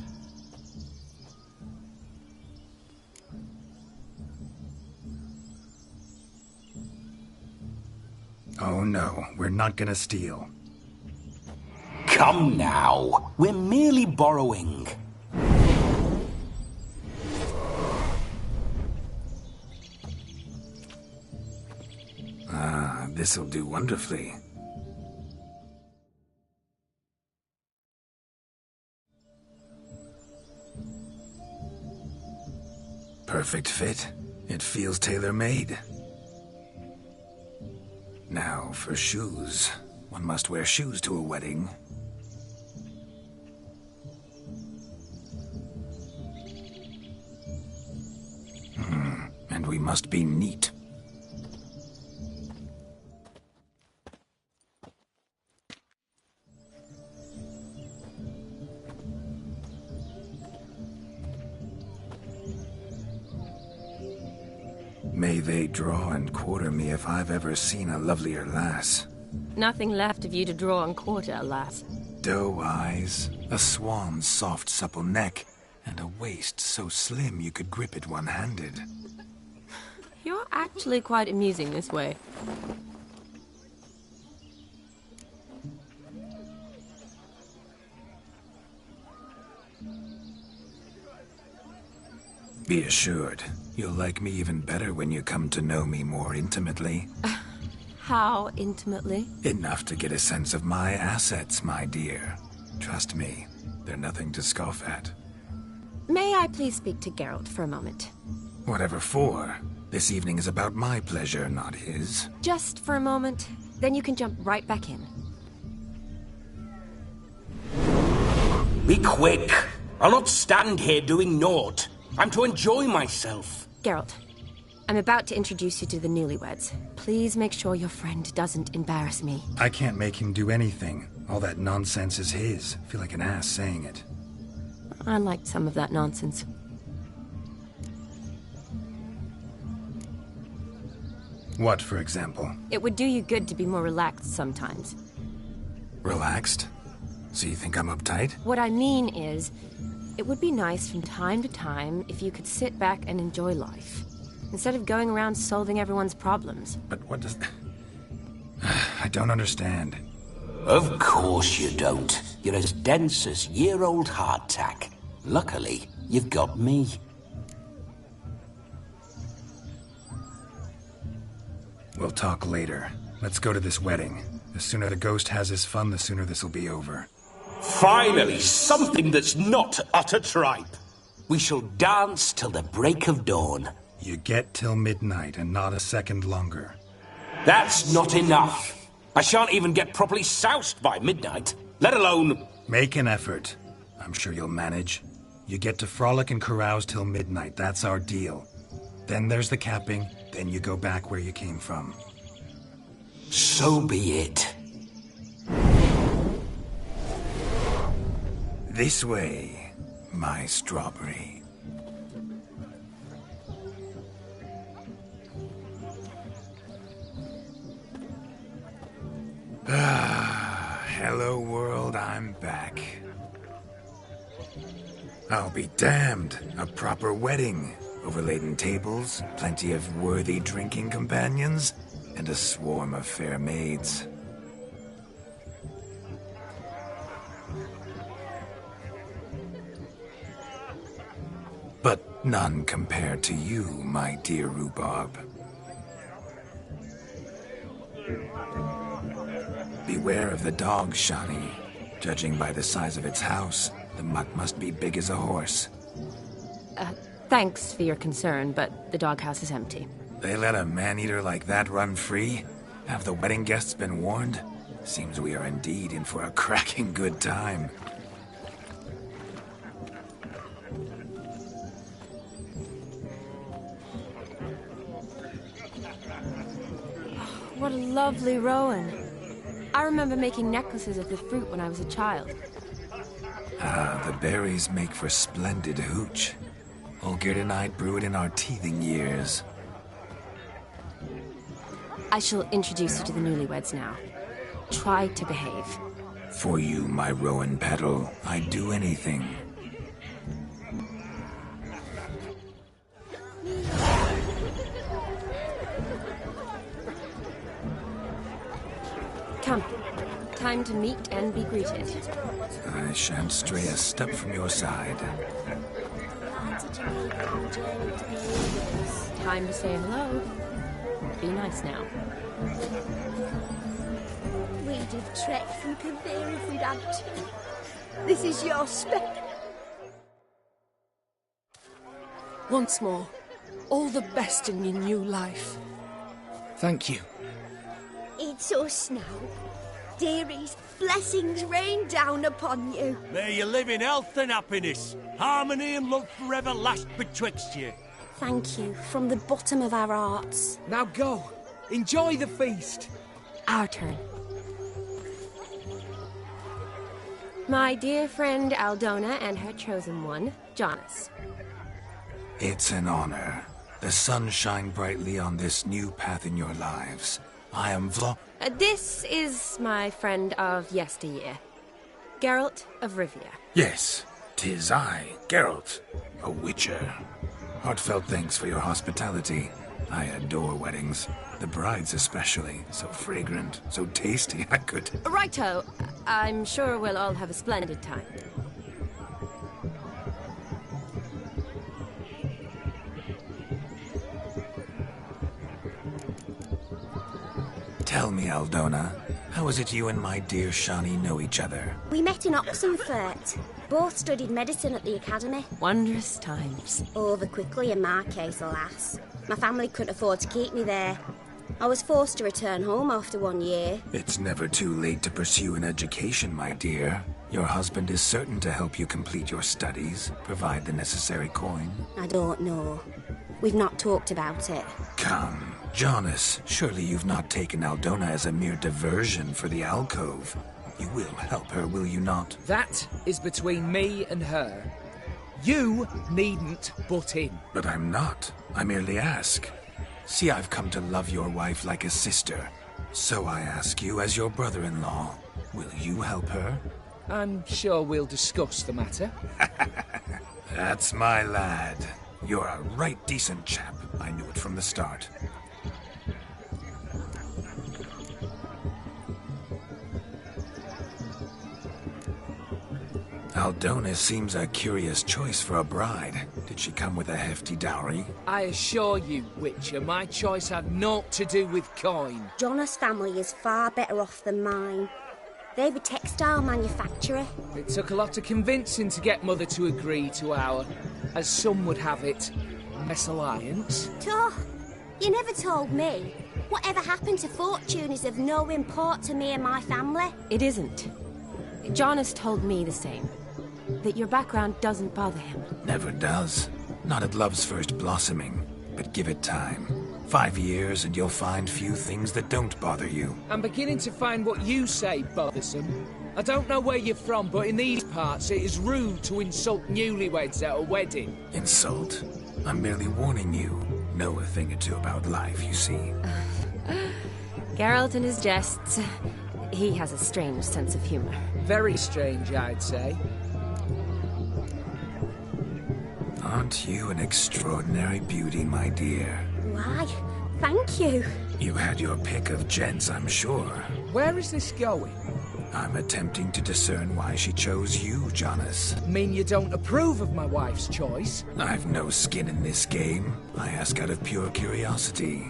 Oh no, we're not gonna steal. Come now, we're merely borrowing. Ah, this'll do wonderfully. Perfect fit. It feels tailor-made. Now, for shoes. One must wear shoes to a wedding. And we must be neat. May they draw and quarter me if I've ever seen a lovelier lass. Nothing left of you to draw and quarter, alas. Doe eyes, a swan's soft supple neck, and a waist so slim you could grip it one-handed. You're actually quite amusing this way. Be assured, you'll like me even better when you come to know me more intimately. How intimately? Enough to get a sense of my assets, my dear. Trust me, they're nothing to scoff at. May I please speak to Geralt for a moment? Whatever for. This evening is about my pleasure, not his. Just for a moment, then you can jump right back in. Be quick. I'll not stand here doing naught. I'm to enjoy myself. Geralt, I'm about to introduce you to the newlyweds. Please make sure your friend doesn't embarrass me. I can't make him do anything. All that nonsense is his. I feel like an ass saying it. I liked some of that nonsense. What, for example? It would do you good to be more relaxed sometimes. Relaxed? So you think I'm uptight? What I mean is, it would be nice from time to time if you could sit back and enjoy life, instead of going around solving everyone's problems. But what does... I don't understand. Of course you don't. You're as dense as year-old hardtack. Luckily, you've got me. We'll talk later. Let's go to this wedding. The sooner the ghost has his fun, the sooner this'll be over. Finally, something that's not utter tripe. We shall dance till the break of dawn. You get till midnight and not a second longer. That's not enough. I shan't even get properly soused by midnight, let alone... Make an effort. I'm sure you'll manage. You get to frolic and carouse till midnight, that's our deal. Then there's the capping, then you go back where you came from. So be it. This way, my strawberry. Hello world, I'm back. I'll be damned. A proper wedding. Overladen tables, plenty of worthy drinking companions, and a swarm of fair maids. But none compared to you, my dear rhubarb. Beware of the dog, Shani. Judging by the size of its house, the mutt must be big as a horse. Thanks for your concern, but the doghouse is empty. They let a man-eater like that run free? Have the wedding guests been warned? Seems we are indeed in for a cracking good time. What a lovely rowan. I remember making necklaces of the fruit when I was a child. Ah, the berries make for splendid hooch. Olgerd and I brew it in our teething years. I shall introduce you to the newlyweds now. Try to behave. For you, my rowan petal, I'd do anything. Come. Time to meet and be greeted. I shan't stray a step from your side. Time to say hello. Be nice now. We'd have trekked from Kavir if we'd had to. This is your spec. Once more, all the best in your new life. Thank you. It's us now. Dearies, blessings rain down upon you. May you live in health and happiness. Harmony and love forever last betwixt you. Thank you from the bottom of our hearts. Now go. Enjoy the feast. Our turn. My dear friend Aldona and her chosen one, Jonas. It's an honor. The sun shine brightly on this new path in your lives. I am This is my friend of yesteryear, Geralt of Rivia. Yes, 'tis I, Geralt, a witcher. Heartfelt thanks for your hospitality. I adore weddings. The brides especially. So fragrant, so tasty, I could... Righto. I'm sure we'll all have a splendid time. Tell me, Aldona, how is it you and my dear Shani know each other? We met in Oxenfurt. Both studied medicine at the academy. Wondrous times. Over quickly in my case, alas. My family couldn't afford to keep me there. I was forced to return home after 1 year. It's never too late to pursue an education, my dear. Your husband is certain to help you complete your studies, provide the necessary coin. I don't know. We've not talked about it. Come, Jonas, surely you've not taken Aldona as a mere diversion for the alcove. You will help her, will you not? That is between me and her. You needn't butt in. But I'm not. I merely ask. See, I've come to love your wife like a sister. So I ask you as your brother-in-law, will you help her? I'm sure we'll discuss the matter. That's my lad. You're a right decent chap. I knew it from the start. Aldona seems a curious choice for a bride. Did she come with a hefty dowry? I assure you, Witcher, my choice had naught to do with coin. Jonas' family is far better off than mine. They're a textile manufacturer. It took a lot of convincing to get Mother to agree to our, as some would have it, mesalliance. Oh, you never told me. Whatever happened to fortune is of no import to me and my family. It isn't. Jonas told me the same. That your background doesn't bother him. Never does. Not at love's first blossoming. But give it time. 5 years and you'll find few things that don't bother you. I'm beginning to find what you say bothersome. I don't know where you're from, but in these parts it is rude to insult newlyweds at a wedding. Insult? I'm merely warning you. Know a thing or two about life, you see. Geralt and his jests. He has a strange sense of humor. Very strange, I'd say. Aren't you an extraordinary beauty, my dear? Why, thank you. You had your pick of gents, I'm sure. Where is this going? I'm attempting to discern why she chose you, Jonas. Mean you don't approve of my wife's choice? I've no skin in this game. I ask out of pure curiosity.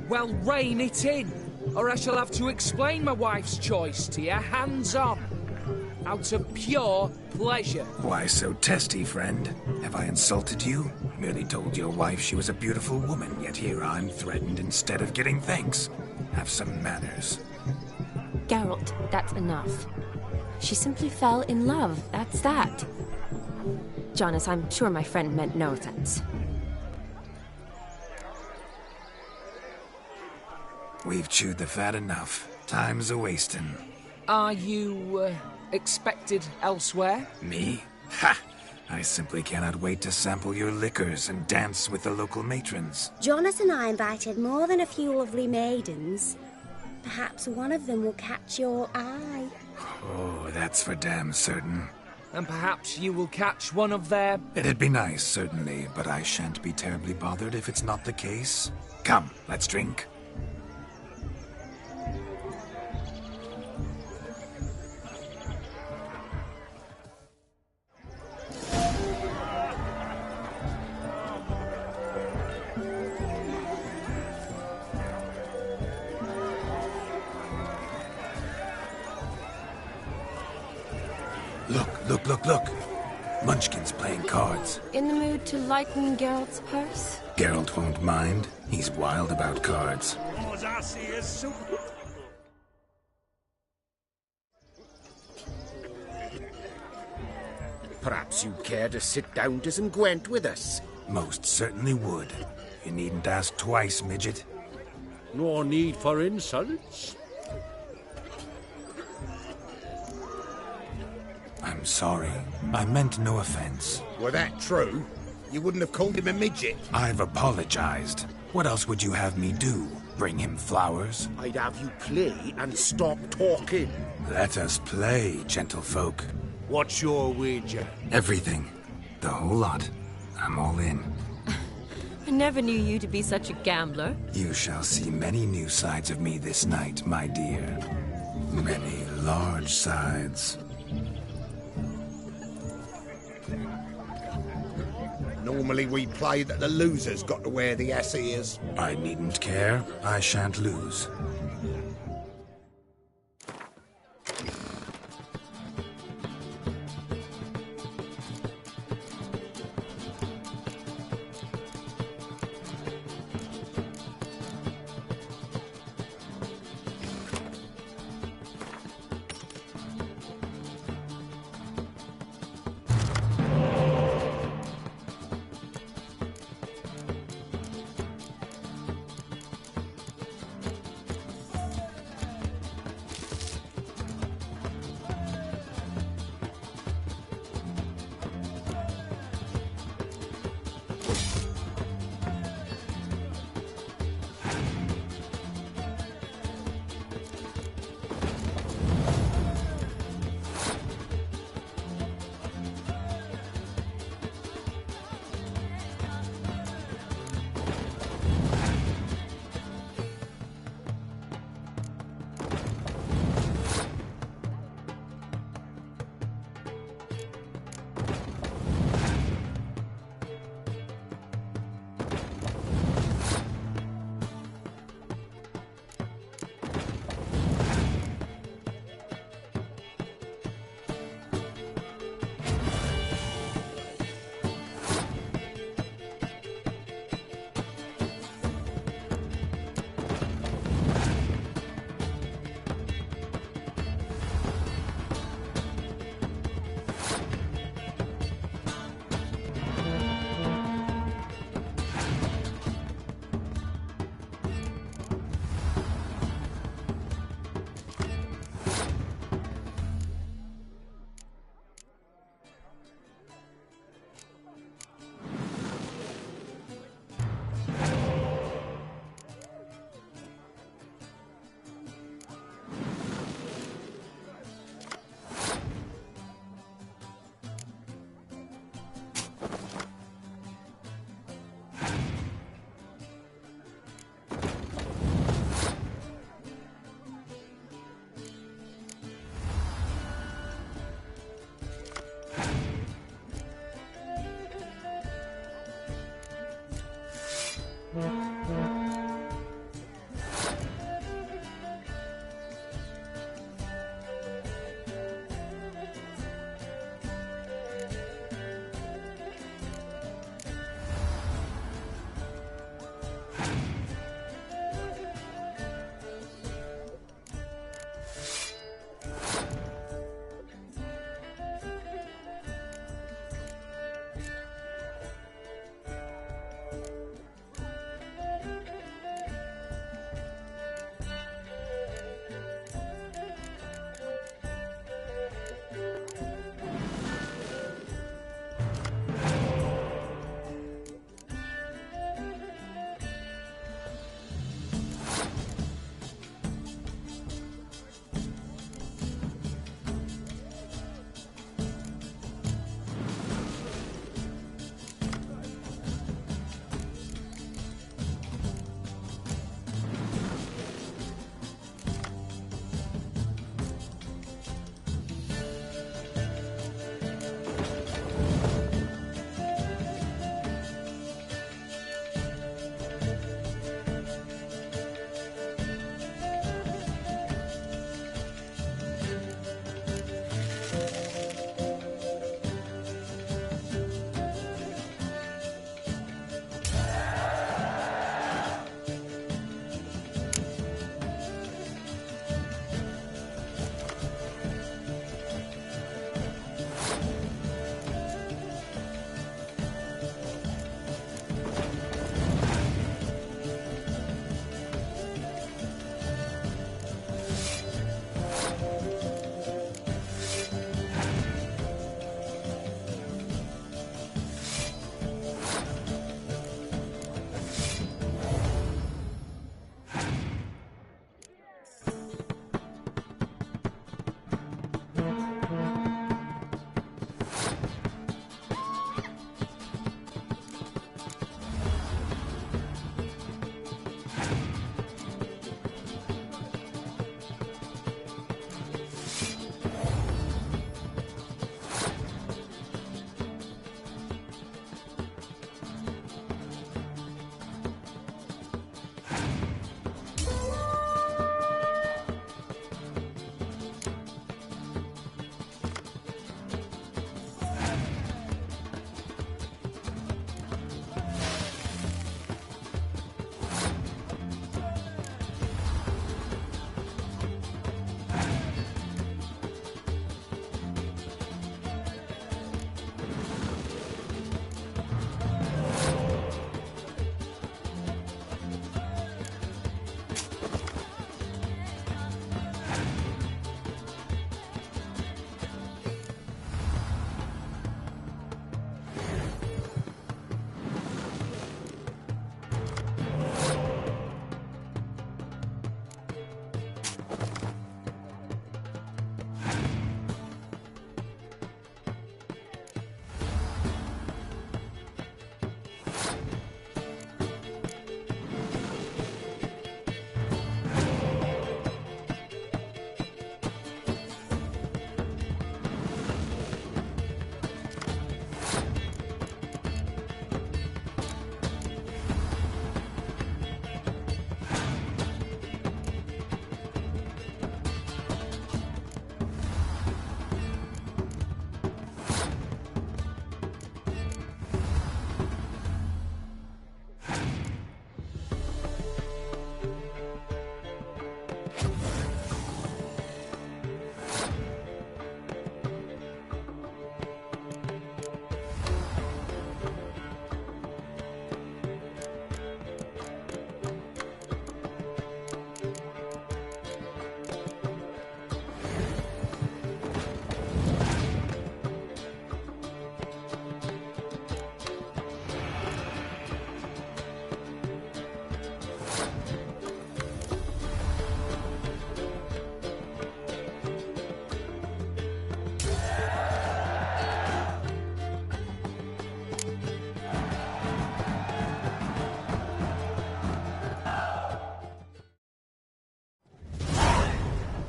Well, rein it in, or I shall have to explain my wife's choice to you hands-on. Out of pure pleasure. Why so testy, friend? Have I insulted you? Merely told your wife she was a beautiful woman, yet here I'm threatened instead of getting thanks. Have some manners. Geralt, that's enough. She simply fell in love, that's that. Jonas, I'm sure my friend meant no offense. We've chewed the fat enough. Time's a-wasting. Are you, expected elsewhere? Me? Ha! I simply cannot wait to sample your liquors and dance with the local matrons. Jonas and I invited more than a few lovely maidens. Perhaps one of them will catch your eye. Oh, that's for damn certain. And perhaps you will catch one of their... It'd be nice, certainly, but I shan't be terribly bothered if it's not the case. Come, let's drink. Look. Munchkin's playing cards. In the mood to lighten Geralt's purse? Geralt won't mind. He's wild about cards. Perhaps you'd care to sit down to some Gwent with us? Most certainly would. You needn't ask twice, midget. No need for insults. I'm sorry. I meant no offense. Were that true, you wouldn't have called him a midget. I've apologized. What else would you have me do? Bring him flowers? I'd have you play and stop talking. Let us play, gentlefolk. What's your wager? Everything. The whole lot. I'm all in. I never knew you to be such a gambler. You shall see many new sides of me this night, my dear. Many large sides. Normally we play that the loser's got to wear the ass ears. I needn't care. I shan't lose.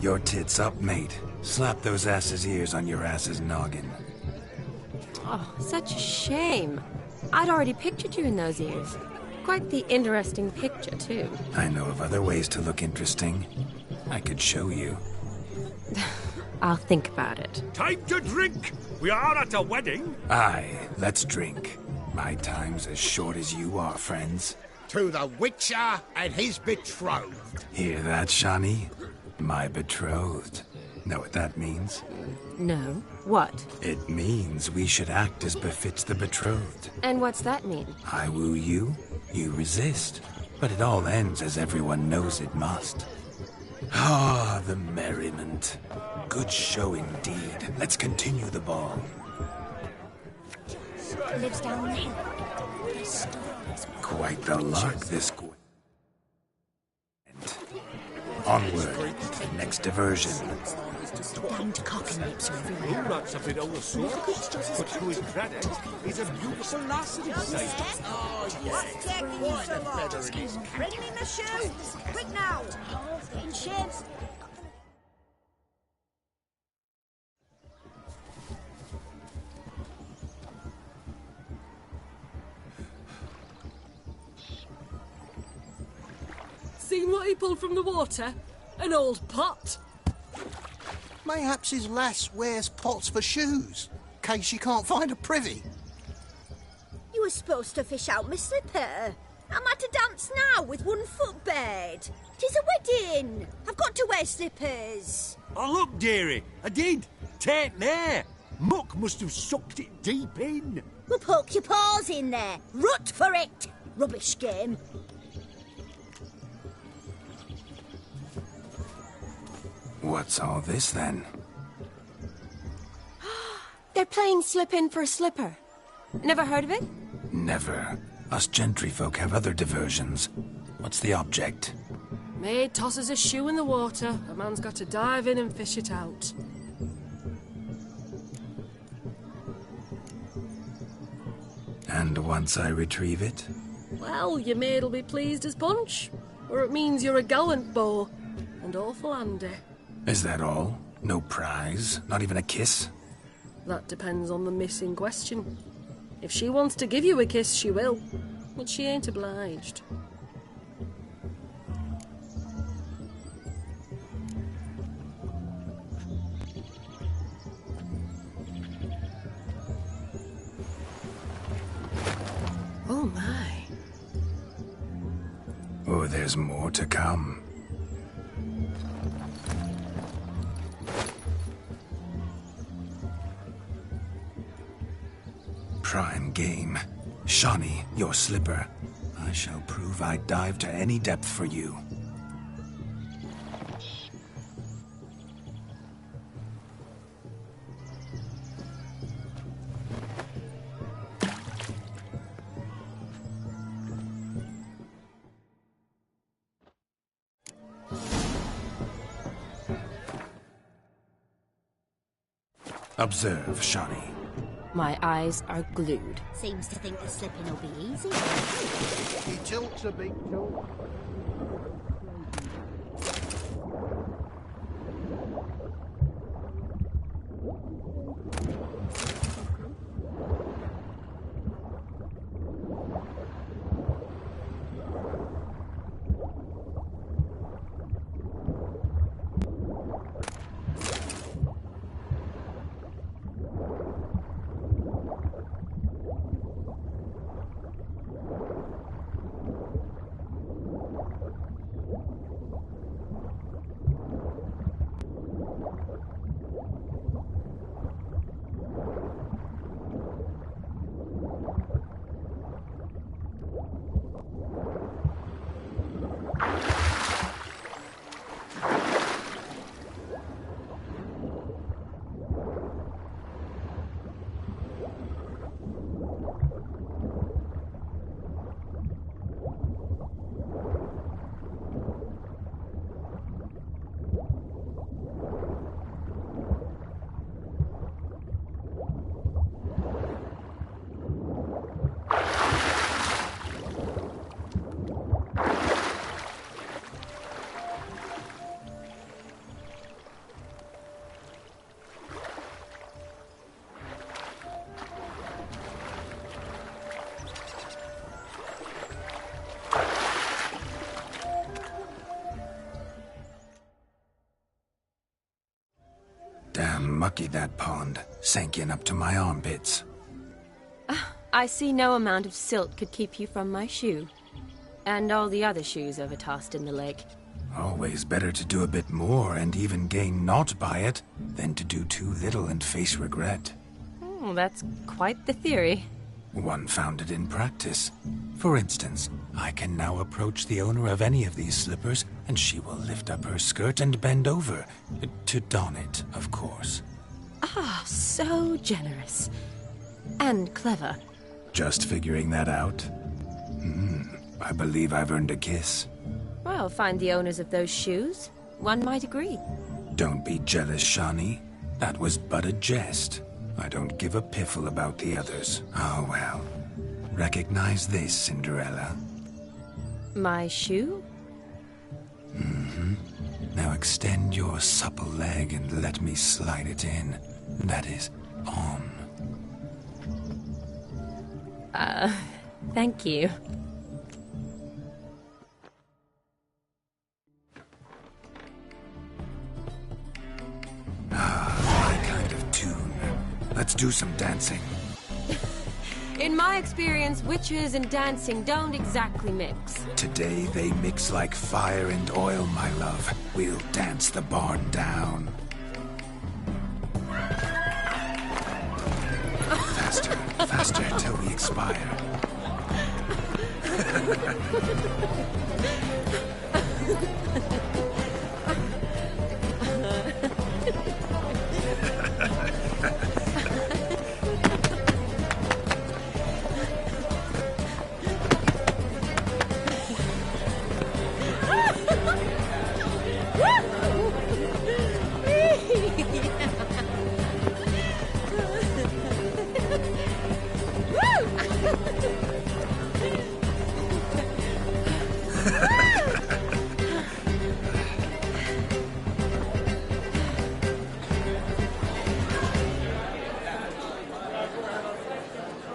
Your tits up, mate. Slap those asses' ears on your ass's noggin. Oh, such a shame. I'd already pictured you in those ears. Quite the interesting picture, too. I know of other ways to look interesting. I could show you. I'll think about it. Time to drink! We are at a wedding. Aye, let's drink. My time's as short as you are, friends. To the Witcher and his betrothed. Hear that, Shani? My betrothed. Know what that means? No. What? It means we should act as befits the betrothed. And what's that mean? I woo you, you resist. But it all ends as everyone knows it must. Ah, the merriment. Good show indeed. Let's continue the ball. Lives down the hill. Quite the lark, this Gwent. Onward to the next diversion. Damned cock and lips are everywhere. That's a bit old sort. But to his credit, he's a beautiful lass at his side. What's taking you so long? Bring me my shoe! Quick now! Getting shapes. Seen what he pulled from the water? An old pot. Mayhaps his lass wears pots for shoes, case she can't find a privy. You were supposed to fish out my slipper. I'm at a dance now with 1 foot bared. 'Tis a wedding. I've got to wear slippers. Oh, look, dearie, I did. Tain't there. Muck must have sucked it deep in. Well, poke your paws in there. Rut for it. Rubbish game. What's all this, then? They're playing slip in for slipper. Never heard of it? Never. Us gentry folk have other diversions. What's the object? Maid tosses a shoe in the water. A man's got to dive in and fish it out. And once I retrieve it? Well, your maid'll be pleased as punch. Or it means you're a gallant beau. And awful handy. Is that all? No prize? Not even a kiss? That depends on the miss in question. If she wants to give you a kiss, she will. But she ain't obliged. Oh my. Oh, there's more to come. Prime game. Shani, your slipper. I shall prove I dive to any depth for you. Observe, Shani. My eyes are glued. Seems to think the slipping will be easy. He tilts a big tilt. mucky, that pond. Sank in up to my armpits. I see no amount of silt could keep you from my shoe. And all the other shoes overtossed in the lake. Always better to do a bit more and even gain naught by it than to do too little and face regret. Oh, that's quite the theory. One founded in practice. For instance, I can now approach the owner of any of these slippers, and she will lift up her skirt and bend over. To don it, of course. Ah, so generous. And clever. Just figuring that out? I believe I've earned a kiss. Well, find the owners of those shoes. One might agree. Don't be jealous, Shani. That was but a jest. I don't give a piffle about the others. Oh well. Recognize this, Cinderella. My shoe? Now extend your supple leg and let me slide it in. That is, on. Thank you. My kind of tune. Let's do some dancing. In my experience, witches and dancing don't exactly mix. Today they mix like fire and oil, my love. We'll dance the barn down. Faster, faster till we expire.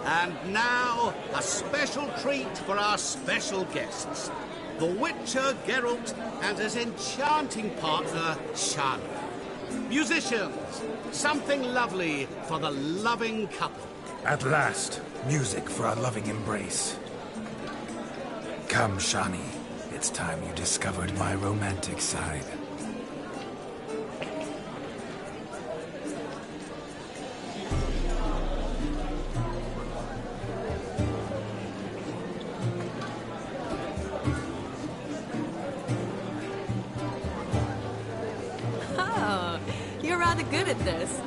And now, a special treat for our special guests. The Witcher Geralt and his enchanting partner, Shani. Musicians, something lovely for the loving couple. At last, music for our loving embrace. Come, Shani. It's time you discovered my romantic side. Oh, you're rather good at this.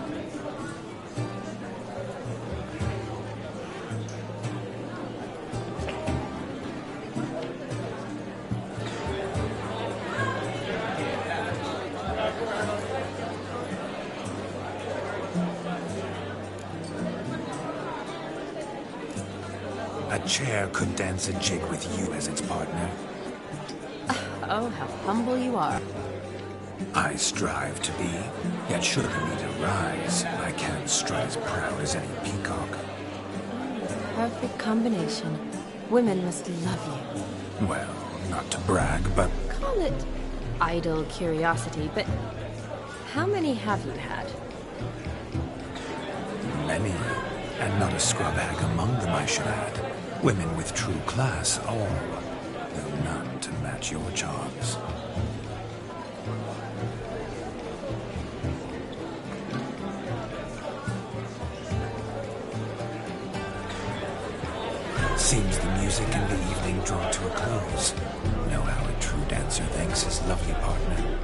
A chair could dance a jig with you as its partner. Oh, how humble you are. I strive to be, yet should the need arise, I can't strut as proud as any peacock. Perfect combination. Women must love you. Well, not to brag, but Call it idle curiosity, but how many have you had? many, and not a scrub hag among them, I should add. Women with true class, all, though none to match your charms. Seems the music and the evening draw to a close. Know how a true dancer thanks his lovely partner.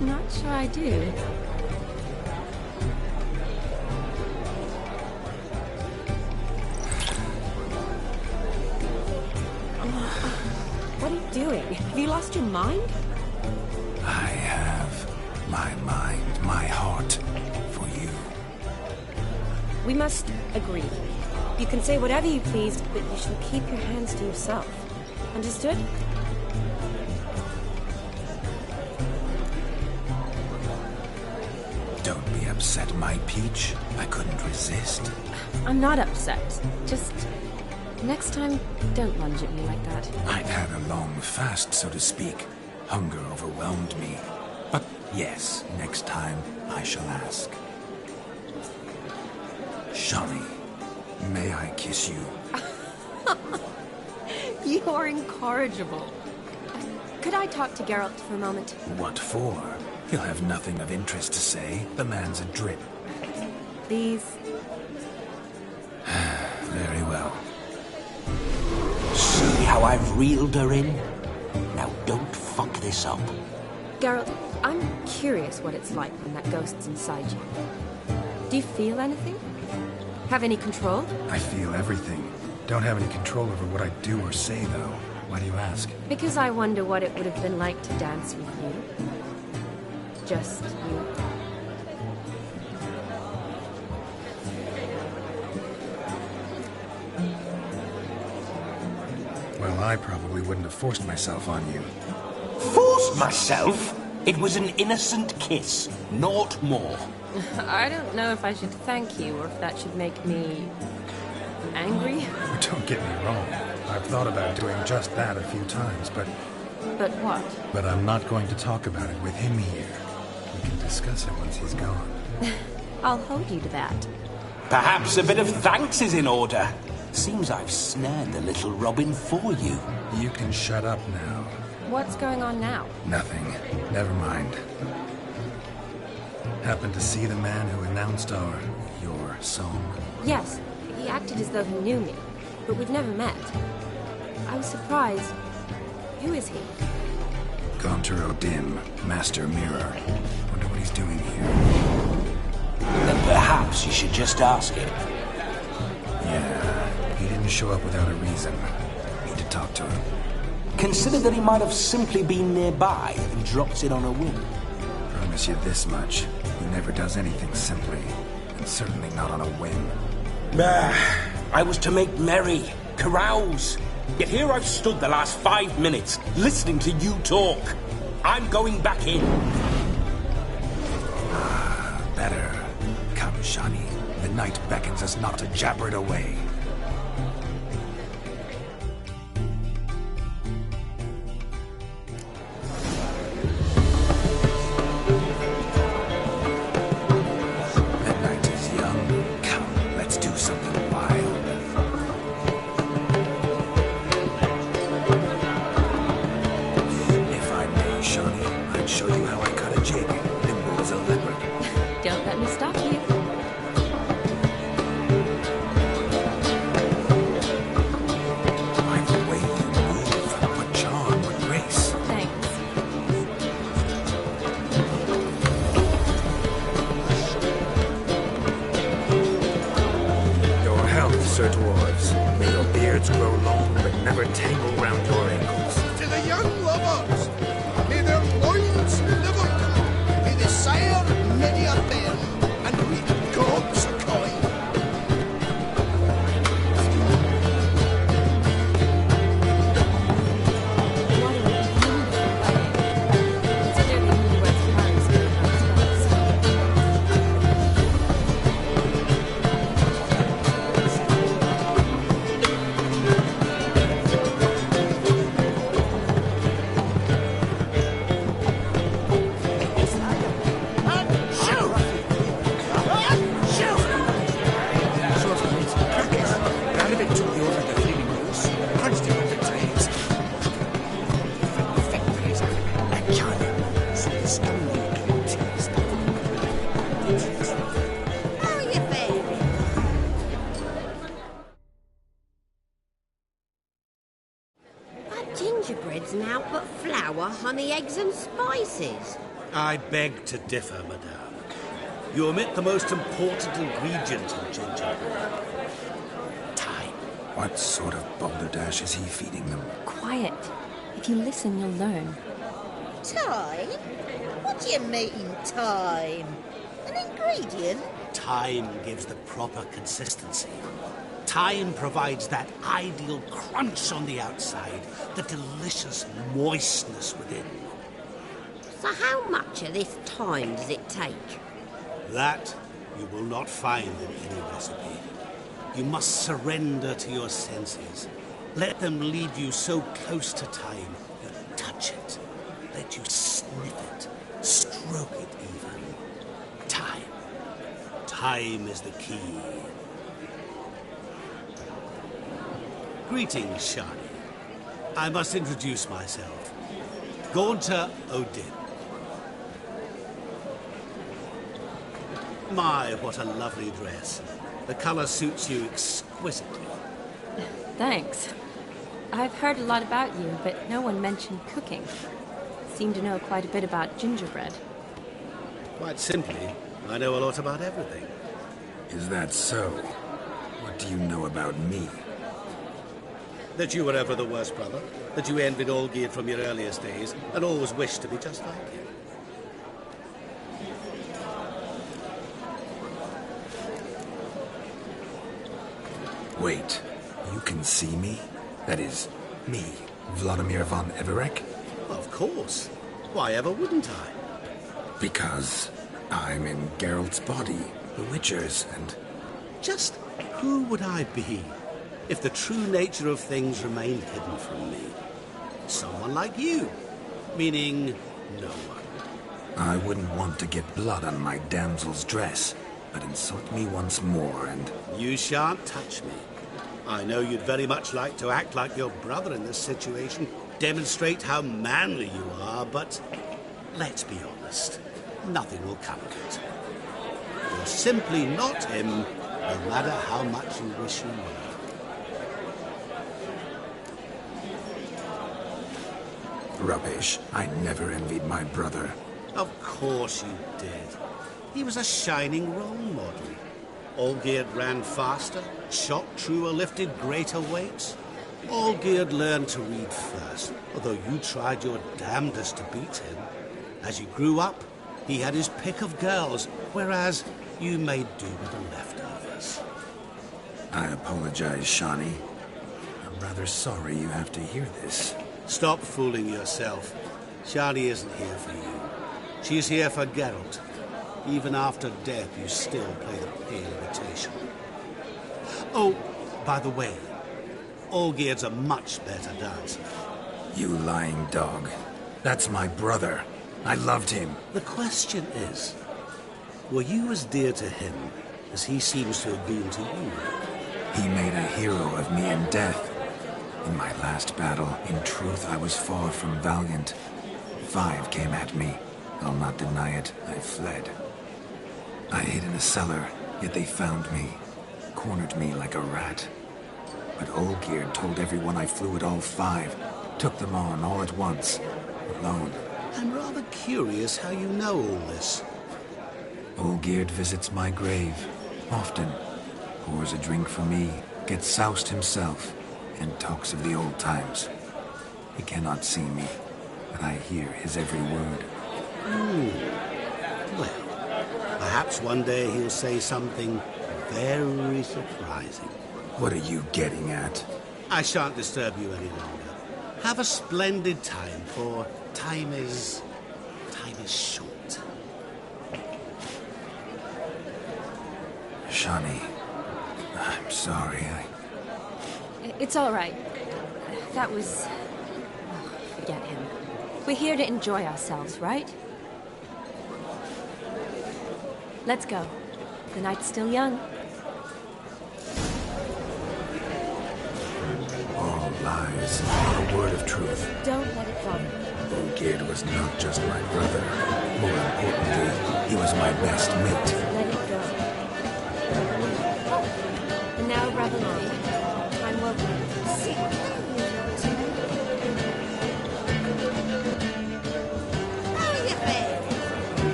Not sure I do. What are you doing? Have you lost your mind? I have my mind, my heart for you. We must agree. You can say whatever you please, but you shall keep your hands to yourself. Understood? Don't be upset, my peach. I couldn't resist. I'm not upset. Just next time, don't lunge at me like that. I'd had a long fast, so to speak. Hunger overwhelmed me. Yes, next time I shall ask. Shani, may I kiss you? You are incorrigible. Could I talk to Geralt for a moment? What for? He'll have nothing of interest to say. The man's a drip. Please. Very well. See how I've reeled her in? Now don't fuck this up. Geralt, I'm curious what it's like when that ghost's inside you. Do you feel anything? Have any control? I feel everything. Don't have any control over what I do or say, though. Why do you ask? Because I wonder what it would have been like to dance with you. Just you. Well, I probably wouldn't have forced myself on you. Forced myself? It was an innocent kiss, naught more. I don't know if I should thank you or if that should make me angry. Don't get me wrong. I've thought about doing just that a few times, but... But what? But I'm not going to talk about it with him here. We can discuss it once he's gone. I'll hold you to that. Perhaps a bit of thanks is in order. Seems I've snared the little Robin for you. You can shut up now. What's going on now? Nothing. Never mind. Happened to see the man who announced your song? Yes, he acted as though he knew me, but we've never met. I was surprised. Who is he? Gaunter O'Dim, Master Mirror. Wonder what he's doing here. Then perhaps you should just ask him. Yeah, he didn't show up without a reason. Need to talk to him. Consider that he might have simply been nearby and dropped it on a whim. Promise you this much. He never does anything simply, and certainly not on a whim. I was to make merry, carouse. Yet here I've stood the last 5 minutes, listening to you talk. I'm going back in. Better. Come, Shani. The night beckons us not to jabber it away. Sir Dwarves, may your beards grow long, but never tangle round your ankles. To the young lovers, may their loins never come, may they sire many a bairn, and reap gods a coin. Honey, eggs and spices. I beg to differ, madame. You omit the most important ingredient in gingerbread. Time. What sort of balderdash is he feeding them? Quiet. If you listen, you'll learn. Time? What do you mean, time? An ingredient? Time gives the proper consistency. Time provides that ideal crunch on the outside, the delicious moistness within. So how much of this time does it take? That you will not find in any recipe. You must surrender to your senses. Let them lead you so close to time, you touch it. Let you sniff it, Stroke it even. Time. Time is the key. Greetings, Shani. I must introduce myself. Gaunter Odin. My, what a lovely dress. The color suits you exquisitely. Thanks. I've heard a lot about you, but no one mentioned cooking. Seem to know quite a bit about gingerbread. Quite simply, I know a lot about everything. Is that so? What do you know about me? That you were ever the worst brother, that you envied Olgierd from your earliest days, and always wished to be just like him. Wait, you can see me? That is, me, Vladimir von Everec? Of course. Why ever wouldn't I? Because I'm in Geralt's body, the Witcher's, and... Just who would I be if the true nature of things remained hidden from me? Someone like you. Meaning, no one. I wouldn't want to get blood on my damsel's dress, but insult me once more and... You shan't touch me. I know you'd very much like to act like your brother in this situation, demonstrate how manly you are, but let's be honest, nothing will come of it. You're simply not him, no matter how much you wish you were. Rubbish. I never envied my brother. Of course you did. He was a shining role model. Olgierd ran faster, shot truer, lifted greater weights. Olgierd learned to read first, although you tried your damnedest to beat him. As you grew up, he had his pick of girls, whereas you made do with the leftovers. I apologize, Shani. I'm rather sorry you have to hear this. Stop fooling yourself. Shani isn't here for you. She's here for Geralt. Even after death, you still play the pale imitation. Oh, by the way, Olgierd's a much better dancer. You lying dog. That's my brother. I loved him. The question is, were you as dear to him as he seems to have been to you? He made a hero of me in death. In my last battle, in truth, I was far from valiant. 5 came at me. I'll not deny it. I fled. I hid in a cellar, yet they found me. Cornered me like a rat. But Olgierd told everyone I flew at all 5. Took them on all at once. Alone. I'm rather curious how you know all this. Olgierd visits my grave. Often. Pours a drink for me. Gets soused himself. And talks of the old times. He cannot see me. But I hear his every word. Well, perhaps one day he'll say something very surprising. What are you getting at? I shan't disturb you any longer. Have a splendid time, for time is short. Shani, I'm sorry, It's all right. That was... Oh, forget him. We're here to enjoy ourselves, right? Let's go. The night's still young. All lies, not a word of truth. Don't let it bother you. Olgierd was not just my brother. More importantly, he was my best mate. Let it go. And now revel on. Time well spent.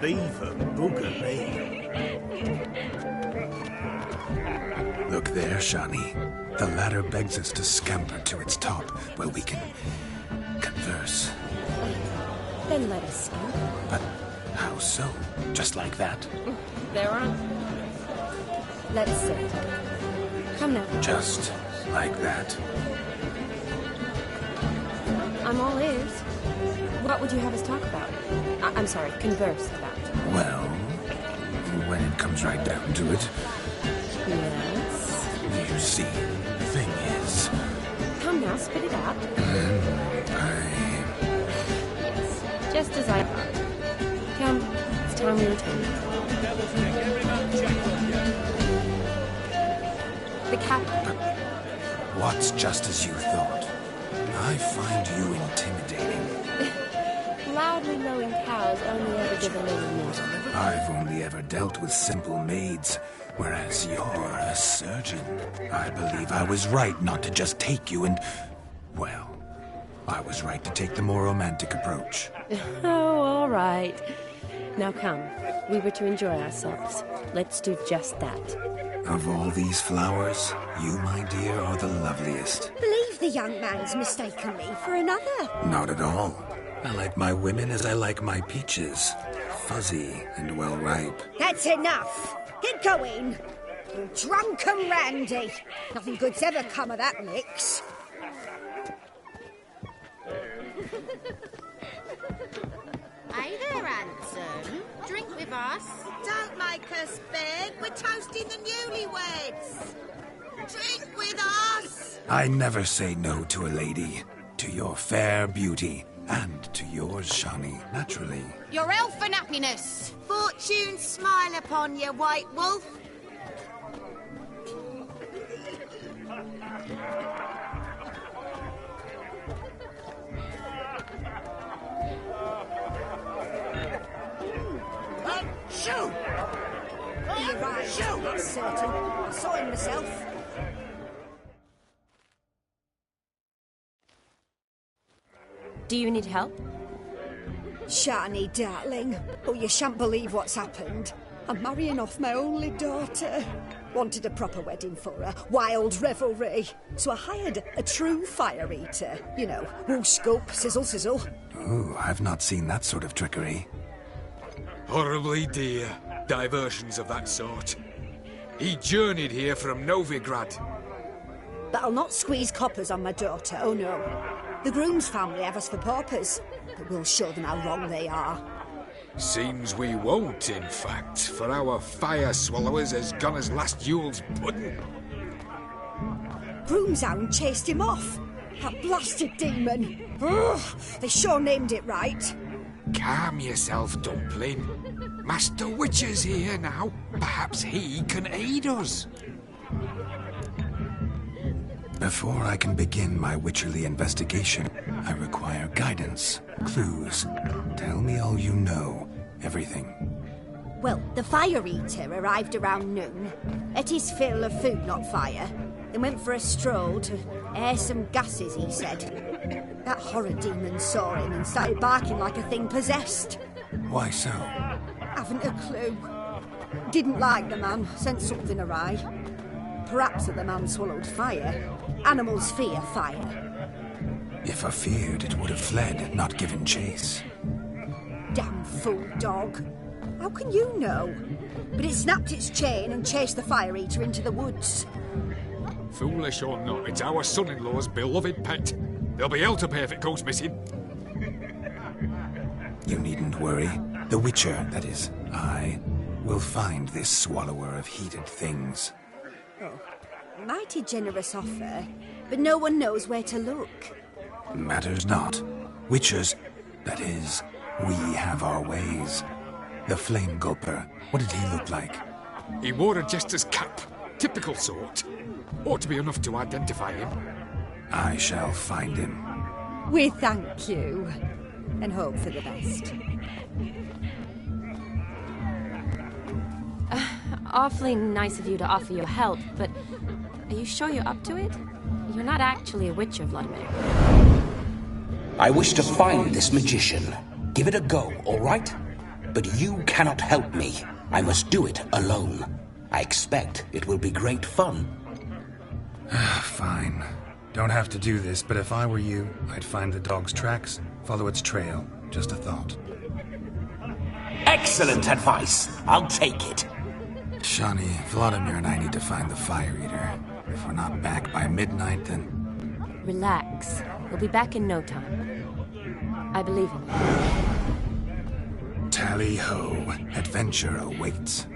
Beaver Booger Look there, Shani. The ladder begs us to scamper to its top, where we can converse. Then let us scamper. But how so? Just like that? They're on. Let us sit. Come now. Just like that? I'm all ears. What would you have us talk about? I'm sorry, converse about. Well, when it comes right down to it, Yes? we You see, the thing is... Come now, spit it out. Yes, just as I thought. Come, it's time we return. The captain. What's just as you thought? I find you intimidating. Loudly lowing cows only ever give a little milk. I've only ever dealt with simple maids, whereas you're a surgeon. I believe I was right not to just take you and... well, I was right to take the more romantic approach. Oh, all right. Now come, we were to enjoy ourselves. Let's do just that. Of all these flowers, you, my dear, are the loveliest. Believe the young man's mistaken me for another. Not at all. I like my women as I like my peaches. Fuzzy and well ripe. That's enough. Get going. You drunken randy. Nothing good's ever come of that mix. Hey there, handsome. Drink with us. Don't make us beg. We're toasting the newlyweds. Drink with us. I never say no to a lady. To your fair beauty. And to yours, Shani, naturally. Your elfin happiness. Fortune smile upon you, White Wolf. Shoot! You're right, shoot! That's certain. I saw him myself. Do you need help? Shani, darling. Oh, you shan't believe what's happened. I'm marrying off my only daughter. Wanted a proper wedding for her. Wild revelry. So I hired a true fire eater. You know, woo scoop, sizzle sizzle. Ooh, I've not seen that sort of trickery. Horribly dear diversions of that sort. He journeyed here from Novigrad. But I'll not squeeze coppers on my daughter, oh no. The groom's family have us for paupers, but we'll show them how wrong they are. Seems we won't, in fact, for our fire swallowers has gone as last Yule's pudding. Groomshound chased him off. That blasted demon. Ugh, they sure named it right. Calm yourself, Dumpling. Master Witcher's here now. Perhaps he can aid us. Before I can begin my witcherly investigation, I require guidance, clues. Tell me all you know, everything. Well, the fire eater arrived around noon, ate his fill of food, not fire, then went for a stroll to air some gases, he said. That horror demon saw him and started barking like a thing possessed. Why so? Haven't a clue. Didn't like the man, sent something awry. Perhaps that the man swallowed fire. Animals fear fire. If I feared, it would have fled, not given chase. Damn fool dog. How can you know? But it snapped its chain and chased the fire eater into the woods. Foolish or not, it's our son-in-law's beloved pet. There'll be hell to pay if it goes missing. You needn't worry. The Witcher, that is, I, will find this swallower of heated things. Oh, mighty generous offer, but no one knows where to look. Matters not. Witchers, that is, we have our ways. The Flame Gulper, what did he look like? He wore a jester's cap. Typical sort. Ought to be enough to identify him. I shall find him. We thank you, and hope for the best. Awfully nice of you to offer your help, but are you sure you're up to it? You're not actually a witcher, Vladimir. I wish to find this magician. Give it a go, all right? But you cannot help me. I must do it alone. I expect it will be great fun. Fine. Don't have to do this, but if I were you, I'd find the dog's tracks, follow its trail. Just a thought. Excellent advice. I'll take it. Shani, Vladimir and I need to find the fire eater. If we're not back by midnight, then... Relax. We'll be back in no time. I believe in you. Tally-ho. Adventure awaits.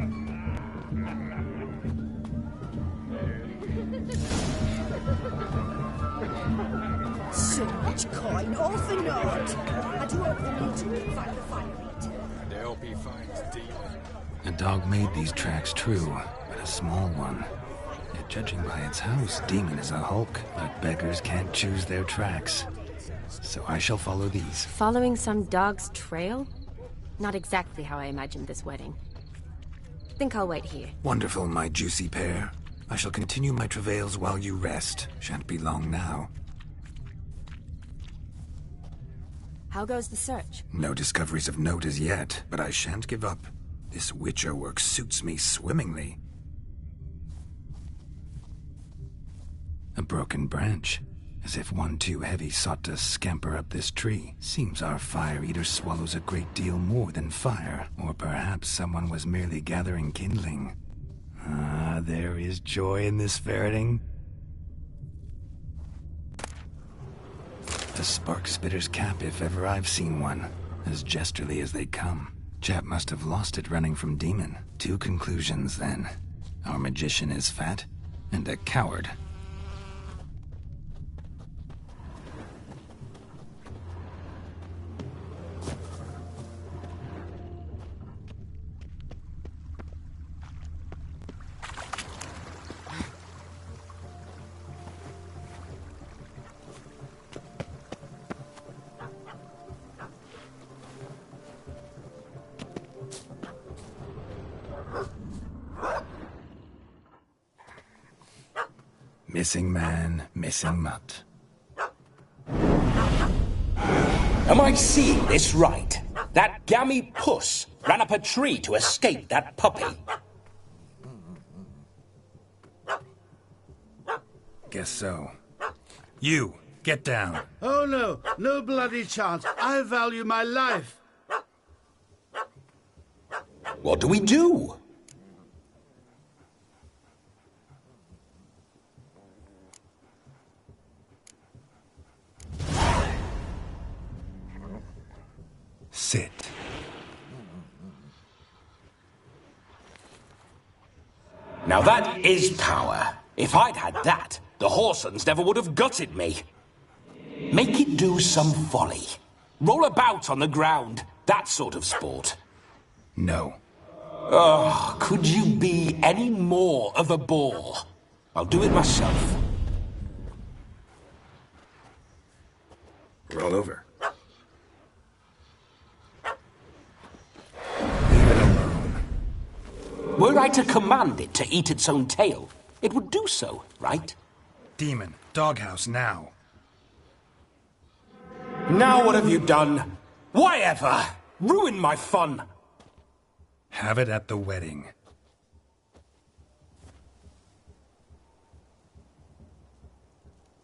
coin, all for naught. I do hope the mutant can find the fire eater. And I hope he finds Demon. A dog made these tracks true, but a small one. Yet judging by its house, Demon is a hulk, but beggars can't choose their tracks. So I shall follow these. Following some dog's trail? Not exactly how I imagined this wedding. Think I'll wait here. Wonderful, my juicy pair. I shall continue my travails while you rest. Shan't be long now. How goes the search? No discoveries of note as yet, but I shan't give up. This Witcher work suits me swimmingly. A broken branch. As if one too heavy sought to scamper up this tree. Seems our fire eater swallows a great deal more than fire. Or perhaps someone was merely gathering kindling. Ah, there is joy in this ferreting. A spark spitter's cap if ever I've seen one. As jesterly as they come. Chap must have lost it running from Demon. 2 conclusions then. Our magician is fat, and a coward. Missing man, missing mutt. Am I seeing this right? That gammy puss ran up a tree to escape that puppy. Guess so. You, get down. Oh no, no bloody chance. I value my life. What do we do? Sit. Now that is power. If I'd had that, the Horsons never would have gutted me. Make it do some folly. Roll about on the ground. That sort of sport. No. Oh, could you be any more of a bore? I'll do it myself. Roll over. Were I to command it to eat its own tail, it would do so, right? Demon, doghouse now. Now what have you done? Why ever? Ruin my fun. Have it at the wedding.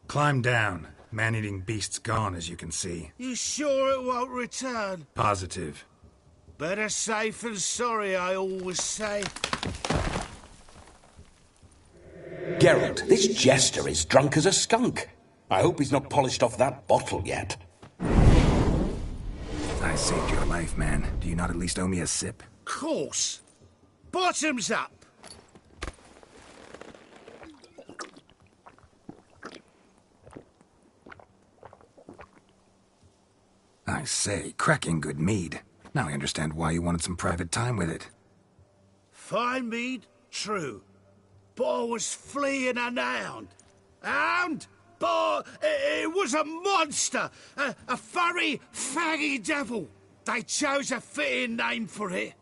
Climb down. Man-eating beast's gone, as you can see. You sure it won't return? Positive. Better safe than sorry, I always say. Geralt, this jester is drunk as a skunk. I hope he's not polished off that bottle yet. I saved your life, man. Do you not at least owe me a sip? Course. Bottoms up. I say, cracking good mead. Now I understand why you wanted some private time with it. Fine mead, true. But I was fleeing an hound. Hound? But it was a monster. A furry, faggy devil. They chose a fitting name for it.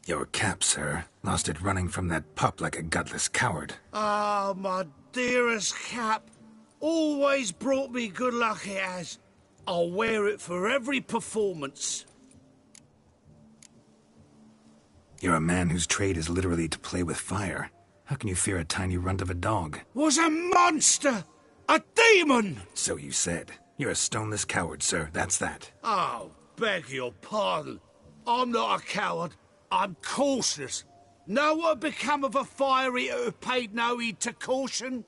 Your cap, sir. Lost it running from that pup like a gutless coward. Ah, my dearest cap. Always brought me good luck it has. I'll wear it for every performance. You're a man whose trade is literally to play with fire. How can you fear a tiny runt of a dog? Was a monster! A demon! So you said. You're a stoneless coward, sir. That's that. Oh, beg your pardon. I'm not a coward. I'm cautious. Know what had become of a fire eater who paid no heed to caution?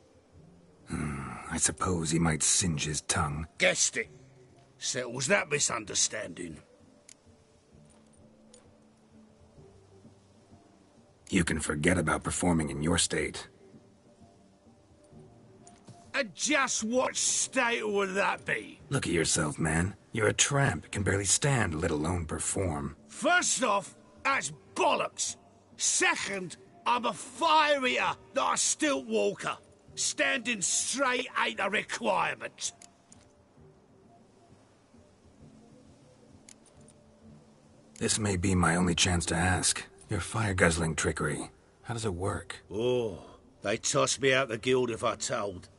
I suppose he might singe his tongue. Guessed it. Settles that misunderstanding. You can forget about performing in your state. And just what state would that be? Look at yourself, man. You're a tramp, can barely stand, let alone perform. First off, that's bollocks. Second, I'm a fire eater, not a stilt walker. Standing straight ain't a requirement. This may be my only chance to ask. Your fire-guzzling trickery, how does it work? Oh, they toss me out the guild if I told.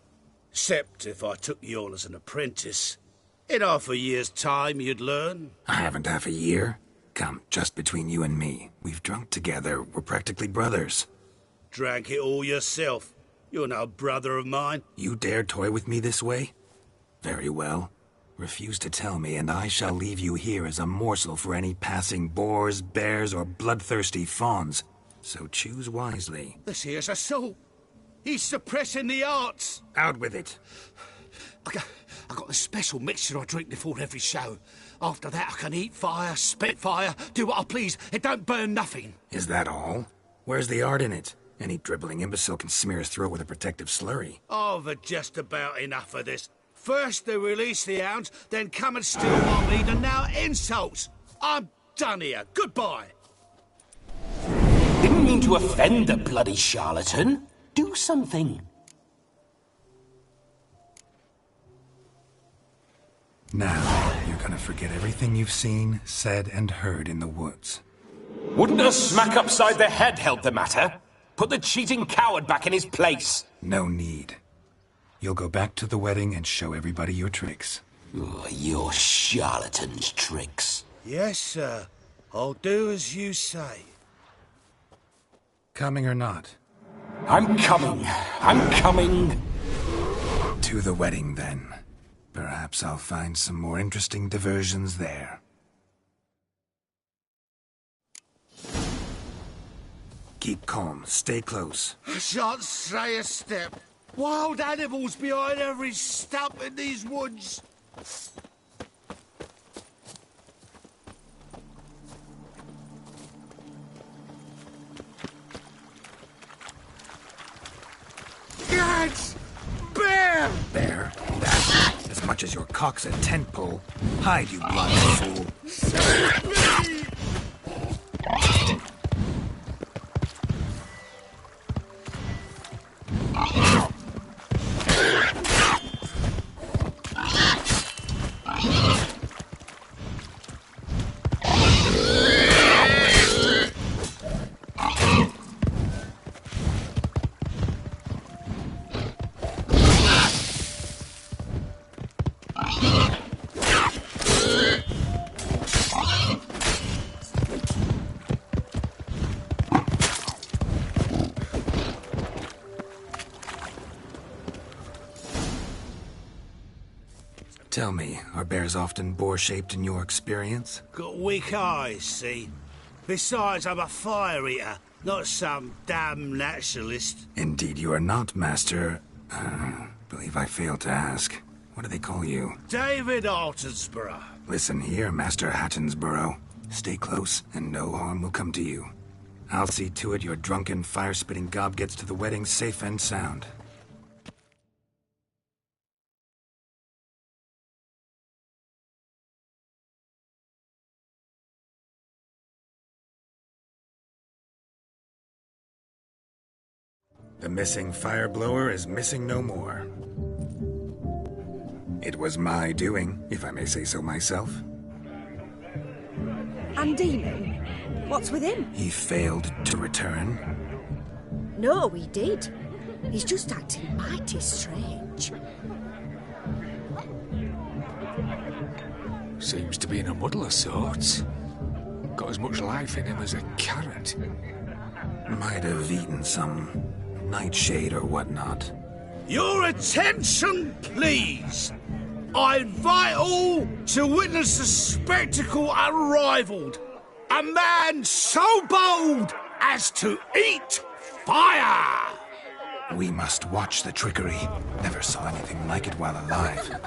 Except if I took you on as an apprentice. In half a year's time, you'd learn. I haven't half a year. Come, just between you and me. We've drunk together. We're practically brothers. Drank it all yourself. You're no brother of mine. You dare toy with me this way? Very well. Refuse to tell me, and I shall leave you here as a morsel for any passing boars, bears, or bloodthirsty fawns. So choose wisely. This here's assault. He's suppressing the arts. Out with it. I got the special mixture I drink before every show. After that, I can eat fire, spit fire, do what I please. It don't burn nothing. Is that all? Where's the art in it? Any dribbling imbecile can smear his throat with a protective slurry. I've had just about enough of this. First they release the hounds, then come and steal my meat, and now insults. I'm done here. Goodbye. Didn't mean to offend the bloody charlatan. Do something. Now, you're gonna forget everything you've seen, said, and heard in the woods. Wouldn't a smack upside the head help the matter? Put the cheating coward back in his place. No need. You'll go back to the wedding and show everybody your tricks. Oh, your charlatan's tricks. Yes, sir. I'll do as you say. Coming or not? I'm coming. I'm coming. To the wedding, then. Perhaps I'll find some more interesting diversions there. Keep calm. Stay close. I shan't stray a step. Wild animals behind every stump in these woods. Gads! Bear! Bear? That, as much as your cock's a tent pole. Hide, you bloody fool. Save me! Tell me, are bears often boar-shaped in your experience? Got weak eyes, see? Besides, I'm a fire eater, not some damn naturalist. Indeed you are not, Master... believe I failed to ask. What do they call you? David Altonsborough. Listen here, Master Hattonsborough. Stay close, and no harm will come to you. I'll see to it your drunken, fire-spitting gob gets to the wedding safe and sound. The missing fire blower is missing no more. It was my doing, if I may say so myself. And Demon? What's with him? He failed to return. No, he did. He's just acting mighty strange. Seems to be in a muddle of sorts. Got as much life in him as a carrot. Might have eaten some nightshade or whatnot. Your attention, please. I invite all to witness a spectacle unrivaled. A man so bold as to eat fire! We must watch the trickery. Never saw anything like it while alive.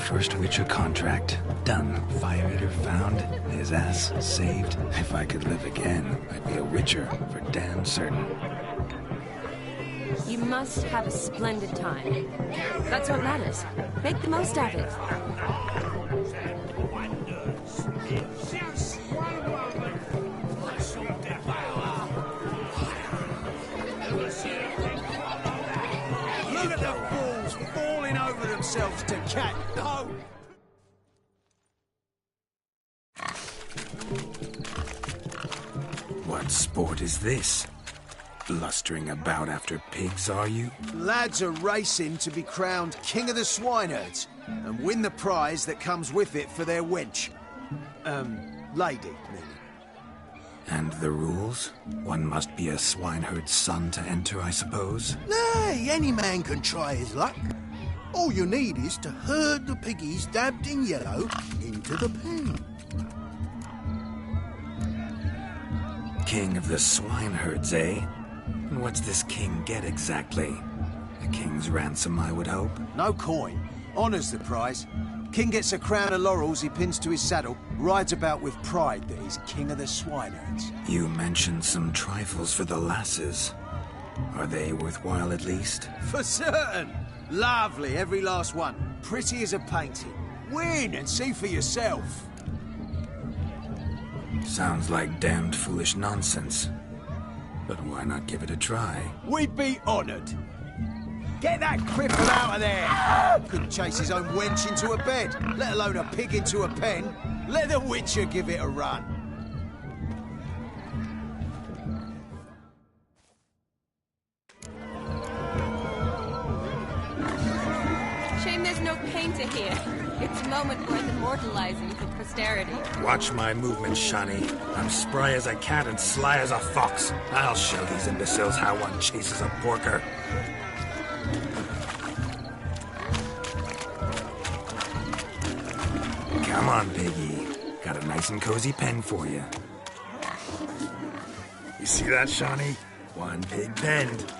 First Witcher contract. Done. Fire eater found. His ass saved. If I could live again, I'd be a Witcher for damn certain. You must have a splendid time. That's what matters. Make the most of it. Look at the fools falling over themselves to cat. No! What sport is this? Blustering about after pigs, are you? Lads are racing to be crowned King of the Swineherds and win the prize that comes with it for their wench. Lady, meaning. And the rules? One must be a swineherd's son to enter, I suppose? Nay, any man can try his luck. All you need is to herd the piggies dabbed in yellow into the pen. King of the swineherds, eh? And what's this king get exactly? A king's ransom, I would hope. No coin. Honours the prize. King gets a crown of laurels he pins to his saddle, rides about with pride that he's King of the Swineherds. You mentioned some trifles for the lasses. Are they worthwhile at least? For certain! Lovely, every last one. Pretty as a painting. Win and see for yourself. Sounds like damned foolish nonsense. But why not give it a try? We'd be honoured. Get that cripple out of there! Couldn't chase his own wench into a bed, let alone a pig into a pen. Let the Witcher give it a run. Shame there's no painter here. It's a moment worth immortalizing for posterity. Watch my movements, Shani. I'm spry as a cat and sly as a fox. I'll show these imbeciles how one chases a porker. Come on, piggy. Got a nice and cozy pen for you. You see that, Shani? One big bend.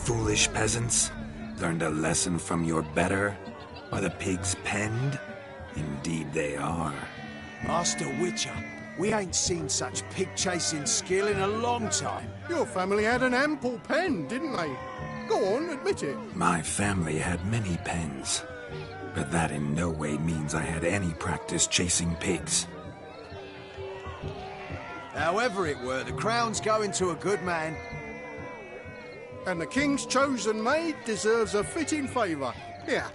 Foolish peasants? Learned a lesson from your better? Are the pigs penned? Indeed they are. Master Witcher, we ain't seen such pig-chasing skill in a long time. Your family had an ample pen, didn't they? Go on, admit it. My family had many pens, but that in no way means I had any practice chasing pigs. However it were, the crown's going to a good man. And the king's chosen maid deserves a fitting favour. Here.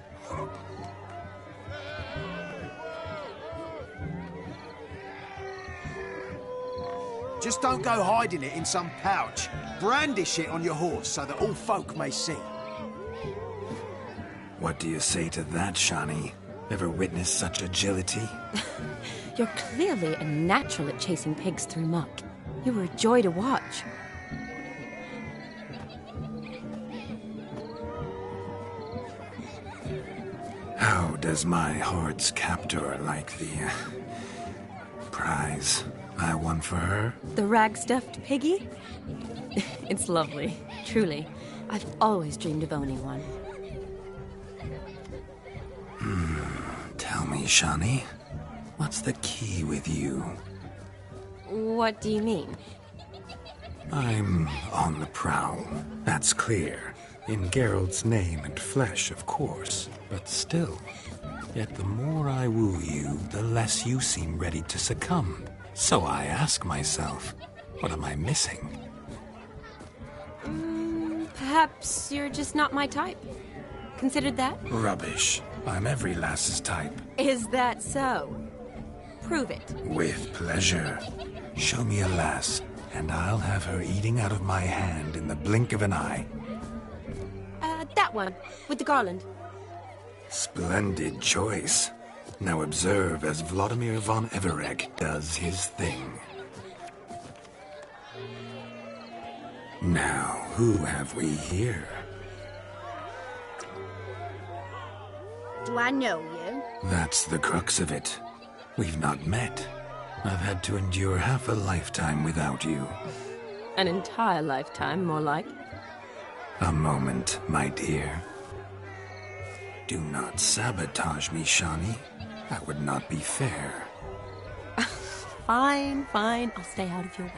Just don't go hiding it in some pouch. Brandish it on your horse so that all folk may see. What do you say to that, Shani? Ever witnessed such agility? You're clearly a natural at chasing pigs through muck. You were a joy to watch. How does my heart's captor like the prize I won for her? The rag-stuffed piggy? It's lovely, truly. I've always dreamed of owning one. Tell me, Shani, what's the key with you? What do you mean? I'm on the prowl, that's clear. In Geralt's name and flesh, of course, but still. Yet the more I woo you, the less you seem ready to succumb. So I ask myself, what am I missing? Perhaps you're just not my type. Considered that? Rubbish. I'm every lass's type. Is that so? Prove it. With pleasure. Show me a lass, and I'll have her eating out of my hand in the blink of an eye. That one, with the garland. Splendid choice. Now observe as Vladimir von Everegg does his thing. Now, who have we here? Do I know you? That's the crux of it. We've not met. I've had to endure half a lifetime without you. An entire lifetime, more like. A moment, my dear. Do not sabotage me, Shani. That would not be fair. Fine, fine. I'll stay out of your way.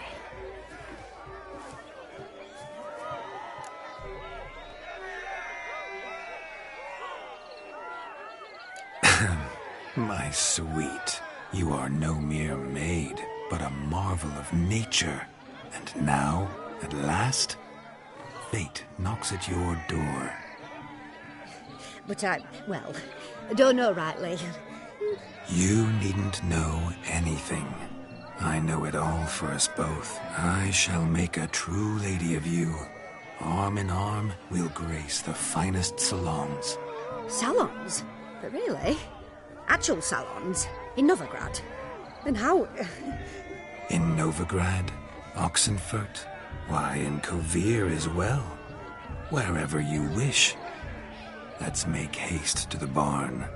My sweet, you are no mere maid, but a marvel of nature. And now, at last, fate knocks at your door. But I don't know rightly. You needn't know anything. I know it all for us both. I shall make a true lady of you. Arm in arm, we'll grace the finest salons. Salons? But really? Actual salons? In Novigrad? And how... In Novigrad, Oxenfurt, why, in Kovir as well. Wherever you wish. Let's make haste to the barn.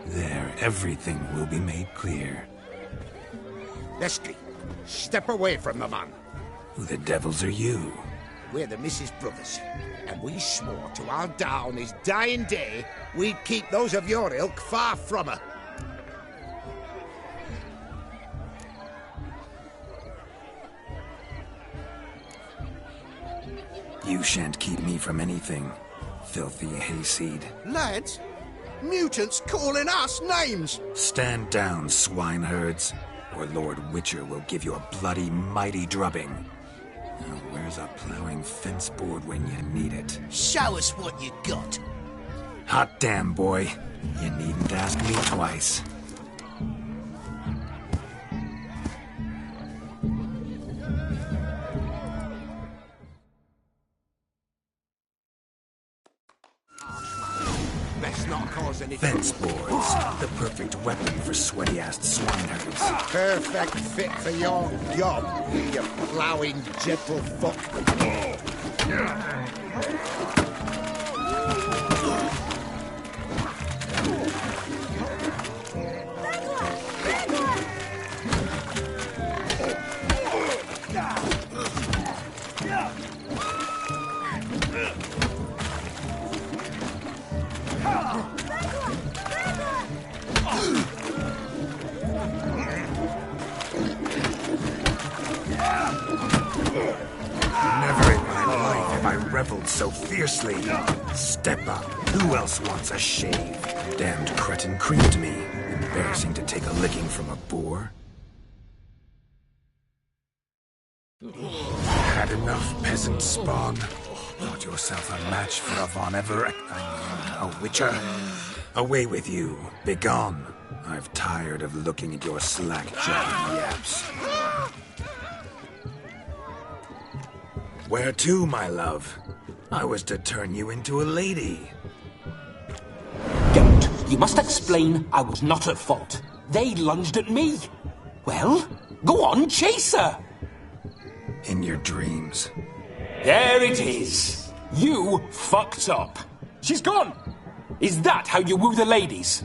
There, everything will be made clear. Leslie, step away from the man. Who the devils are you? We're the Mrs. Brothers, and we swore to our da on his dying day we'd keep those of your ilk far from her. You shan't keep me from anything, filthy hayseed. Lads, mutants calling us names! Stand down, swineherds, or Lord Witcher will give you a bloody mighty drubbing. Now, where's a plowing fence board when you need it? Show us what you got. Hot damn, boy. You needn't ask me twice. Best not cause any fence boards, the perfect weapon for sweaty-assed swineherds. Perfect fit for your job, you ploughing gentlefolk. Never in my life have I reveled so fiercely. Step up. Who else wants a shave? Damned cretin creamed me. Embarrassing to take a licking from a boar. Had enough, peasant spawn. Thought yourself a match for a Von Everett. A Witcher. Away with you. Begone. I've tired of looking at your slack-jawed yaps. Where to, my love? I was to turn you into a lady. Don't. You must explain I was not at fault. They lunged at me. Well, go on, chase her. In your dreams. There it is. You fucked up. She's gone. Is that how you woo the ladies?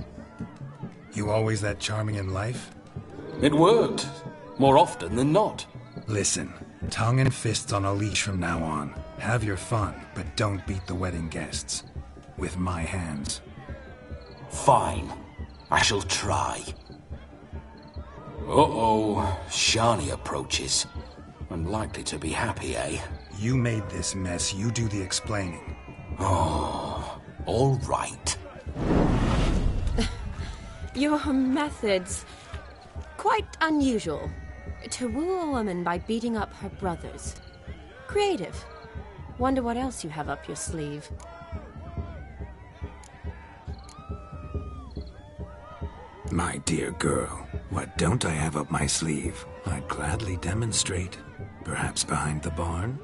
You always that charming in life? It worked. More often than not. Listen, tongue and fists on a leash from now on. Have your fun, but don't beat the wedding guests. With my hands. Fine. I shall try. Uh-oh. Shani approaches. Unlikely to be happy, eh? You made this mess. You do the explaining. Oh, all right. Your methods... quite unusual. To woo a woman by beating up her brothers. Creative. Wonder what else you have up your sleeve. My dear girl, What don't I have up my sleeve? I'd gladly demonstrate. Perhaps behind the barn?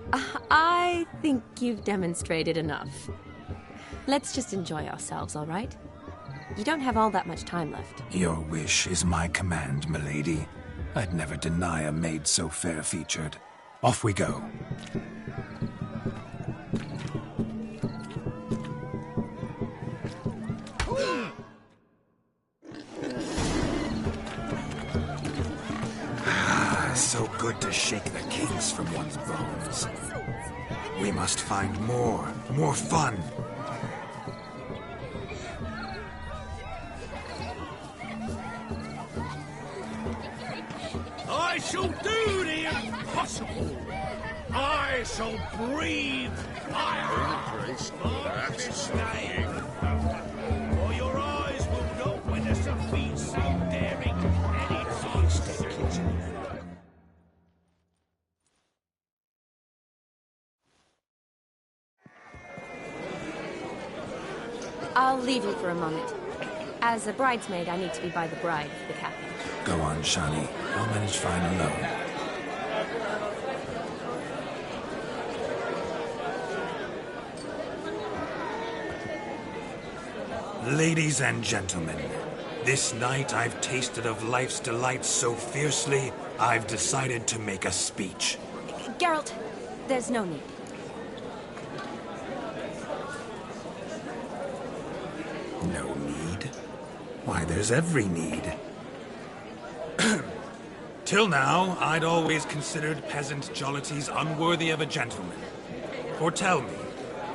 I think you've demonstrated enough. Let's just enjoy ourselves, all right? You don't have all that much time left. Your wish is my command, milady. I'd never deny a maid so fair-featured. Off we go. So good to shake the kinks from one's bones. We must find more fun. I shall do the impossible. I shall breathe fire on this day. For your eyes will not witness a feat so daring anytime soon. I'll leave you for a moment. As a bridesmaid, I need to be by the bride for the capping. Go on, Shani. I'll manage fine alone. Ladies and gentlemen, this night I've tasted of life's delights so fiercely, I've decided to make a speech. Geralt, there's no need. No need? Why, there's every need. Till now, I'd always considered peasant jollities unworthy of a gentleman. For tell me,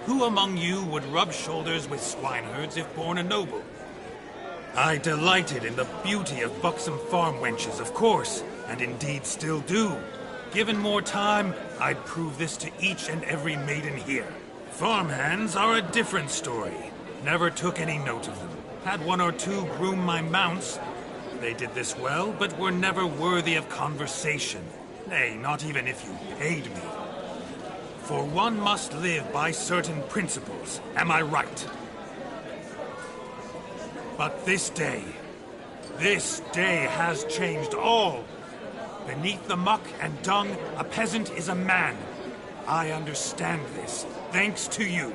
who among you would rub shoulders with swineherds if born a noble? I delighted in the beauty of buxom farm wenches, of course, and indeed still do. Given more time, I'd prove this to each and every maiden here. Farmhands are a different story. Never took any note of them. Had one or two groom my mounts. They did this well, but were never worthy of conversation. Nay, not even if you paid me. For one must live by certain principles, am I right? But this day has changed all. Beneath the muck and dung, a peasant is a man. I understand this, thanks to you.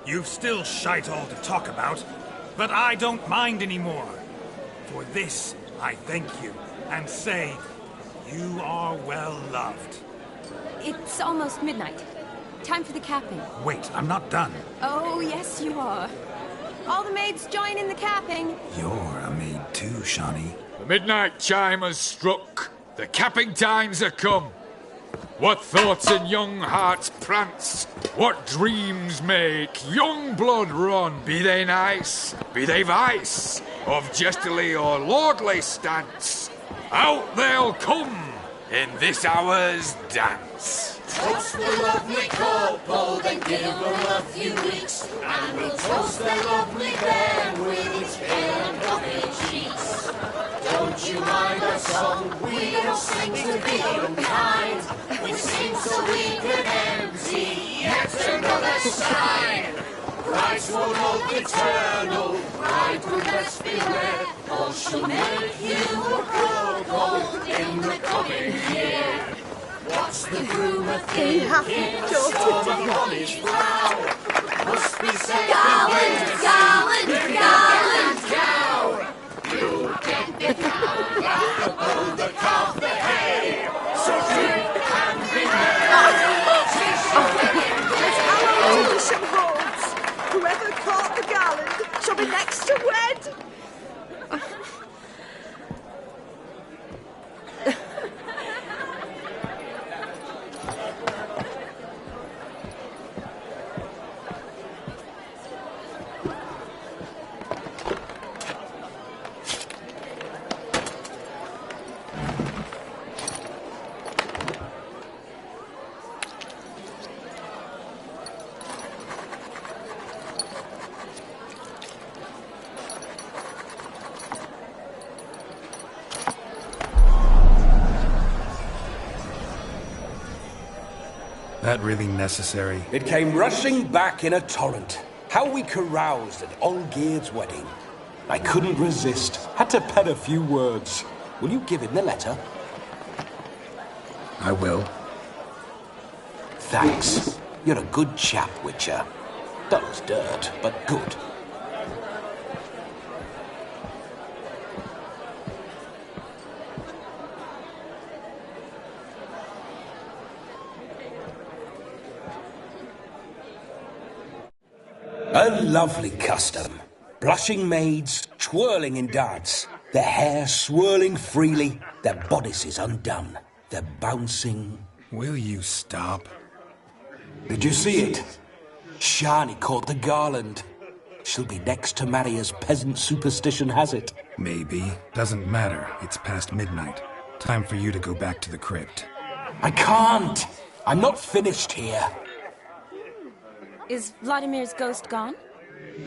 You've still shite all to talk about, but I don't mind anymore. For this, I thank you, and say, you are well loved. It's almost midnight. Time for the capping. Wait, I'm not done. Oh, yes, you are. All the maids join in the capping. You're a maid too, Shani. The midnight chime has struck. The capping times are come. What thoughts in young hearts prance? What dreams make young blood run? Be they nice, be they vice, of jestily or lordly stance, out they'll come in this hour's dance. Toast the lovely couple, then give them a few weeks, and we'll toast their lovely bear with its pale and coffee cheeks. Don't you mind our song? We don't sing to be unkind. We sing so we can empty yet another sign. Brides won't look eternal, bride will best beware, or she'll make you a couple in the coming year. What's the groomer thinking? Storm on his brow. Must be said, Garland, Garland, Garland, cow. You get the cow, back the calf, the hay. So drink and be merry. Tradition holds. Whoever caught the garland shall be next to wed. That really necessary? It came rushing back in a torrent. How we caroused at Olgierd's wedding. I couldn't resist. Had to pen a few words. Will you give him the letter? I will. Thanks. You're a good chap, Witcher. Dull as dirt, but good. A lovely custom. Blushing maids, twirling in dance, their hair swirling freely, their bodices undone, their bouncing... Will you stop? Did you see it? Shani caught the garland. She'll be next to marry as peasant superstition has it. Maybe. Doesn't matter. It's past midnight. Time for you to go back to the crypt. I can't! I'm not finished here. Is Vladimir's ghost gone?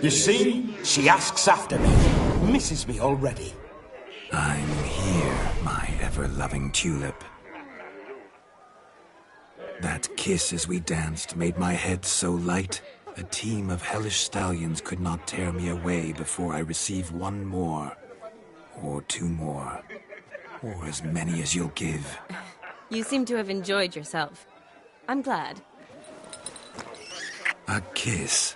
You see? She asks after me. Misses me already. I'm here, my ever-loving tulip. That kiss as we danced made my head so light, a team of hellish stallions could not tear me away before I receive one more. Or two more. Or as many as you'll give. You seem to have enjoyed yourself. I'm glad. A kiss.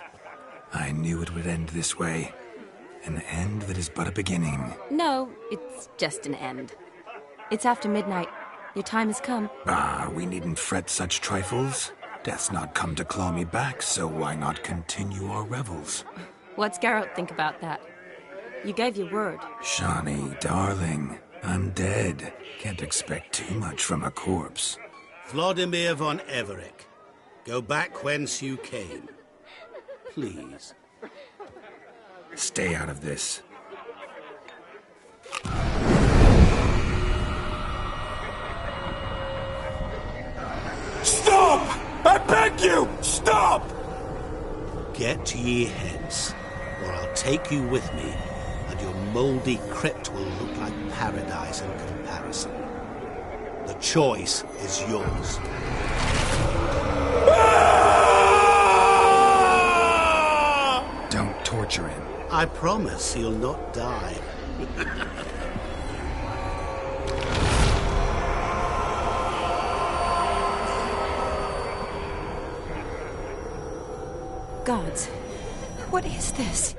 I knew it would end this way. An end that is but a beginning. No, it's just an end. It's after midnight. Your time has come. Ah, we needn't fret such trifles. Death's not come to claw me back, so why not continue our revels? What's Geralt think about that? You gave your word. Shani, darling, I'm dead. Can't expect too much from a corpse. Vladimir von Everec, go back whence you came. Please. Stay out of this. Stop! I beg you! Stop! Get ye hence, or I'll take you with me, and your mouldy crypt will look like paradise in comparison. The choice is yours. Don't torture him. I promise he'll not die. Gods, what is this?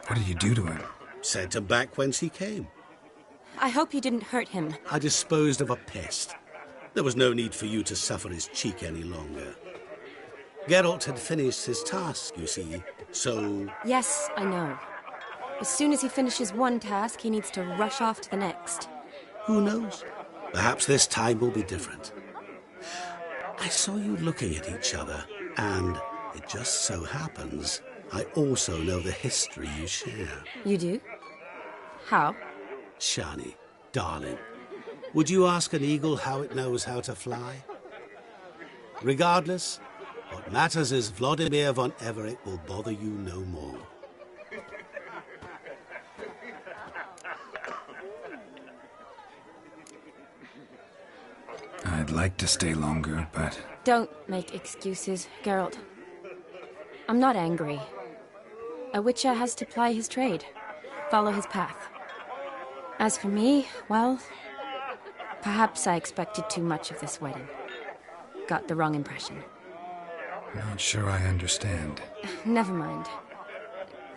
What did you do to him? Sent him back whence he came. I hope you didn't hurt him. I disposed of a pest. There was no need for you to suffer his cheek any longer. Geralt had finished his task, you see, so... Yes, I know. As soon as he finishes one task, he needs to rush off to the next. Who knows? Perhaps this time will be different. I saw you looking at each other, and it just so happens I also know the history you share. You do? How? Shani, darling, would you ask an eagle how it knows how to fly? Regardless, what matters is Vladimir von Everec will bother you no more. I'd like to stay longer, but... Don't make excuses, Geralt. I'm not angry. A Witcher has to ply his trade, follow his path. As for me, well, perhaps I expected too much of this wedding. Got the wrong impression. Not sure I understand. Never mind.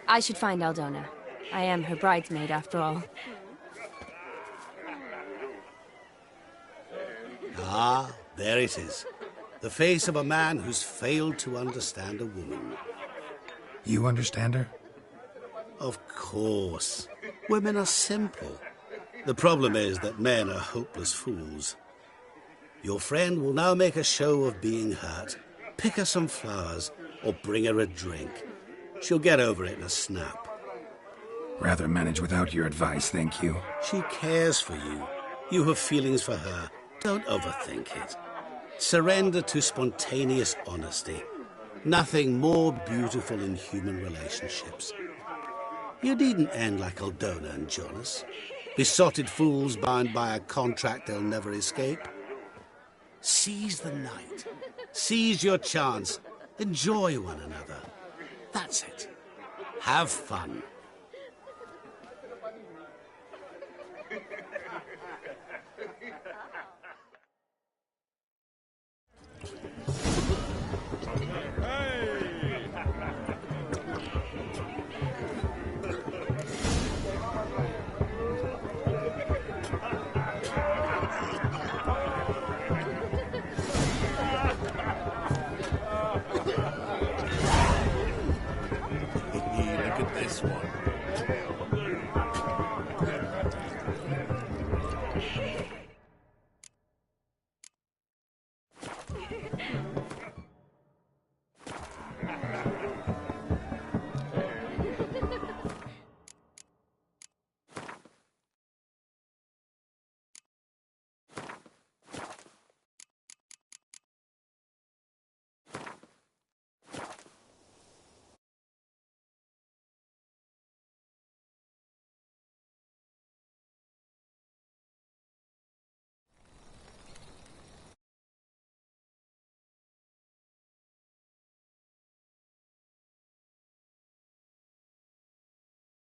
I should find Aldona. I am her bridesmaid, after all. Ah, there it is. The face of a man who's failed to understand a woman. You understand her? Of course. Women are simple. The problem is that men are hopeless fools. Your friend will now make a show of being hurt, pick her some flowers, or bring her a drink. She'll get over it in a snap. Rather manage without your advice, thank you. She cares for you. You have feelings for her. Don't overthink it. Surrender to spontaneous honesty. Nothing more beautiful in human relationships. You needn't end like Aldona and Jonas. Besotted fools bound by a contract they'll never escape. Seize the night. Seize your chance. Enjoy one another. That's it. Have fun.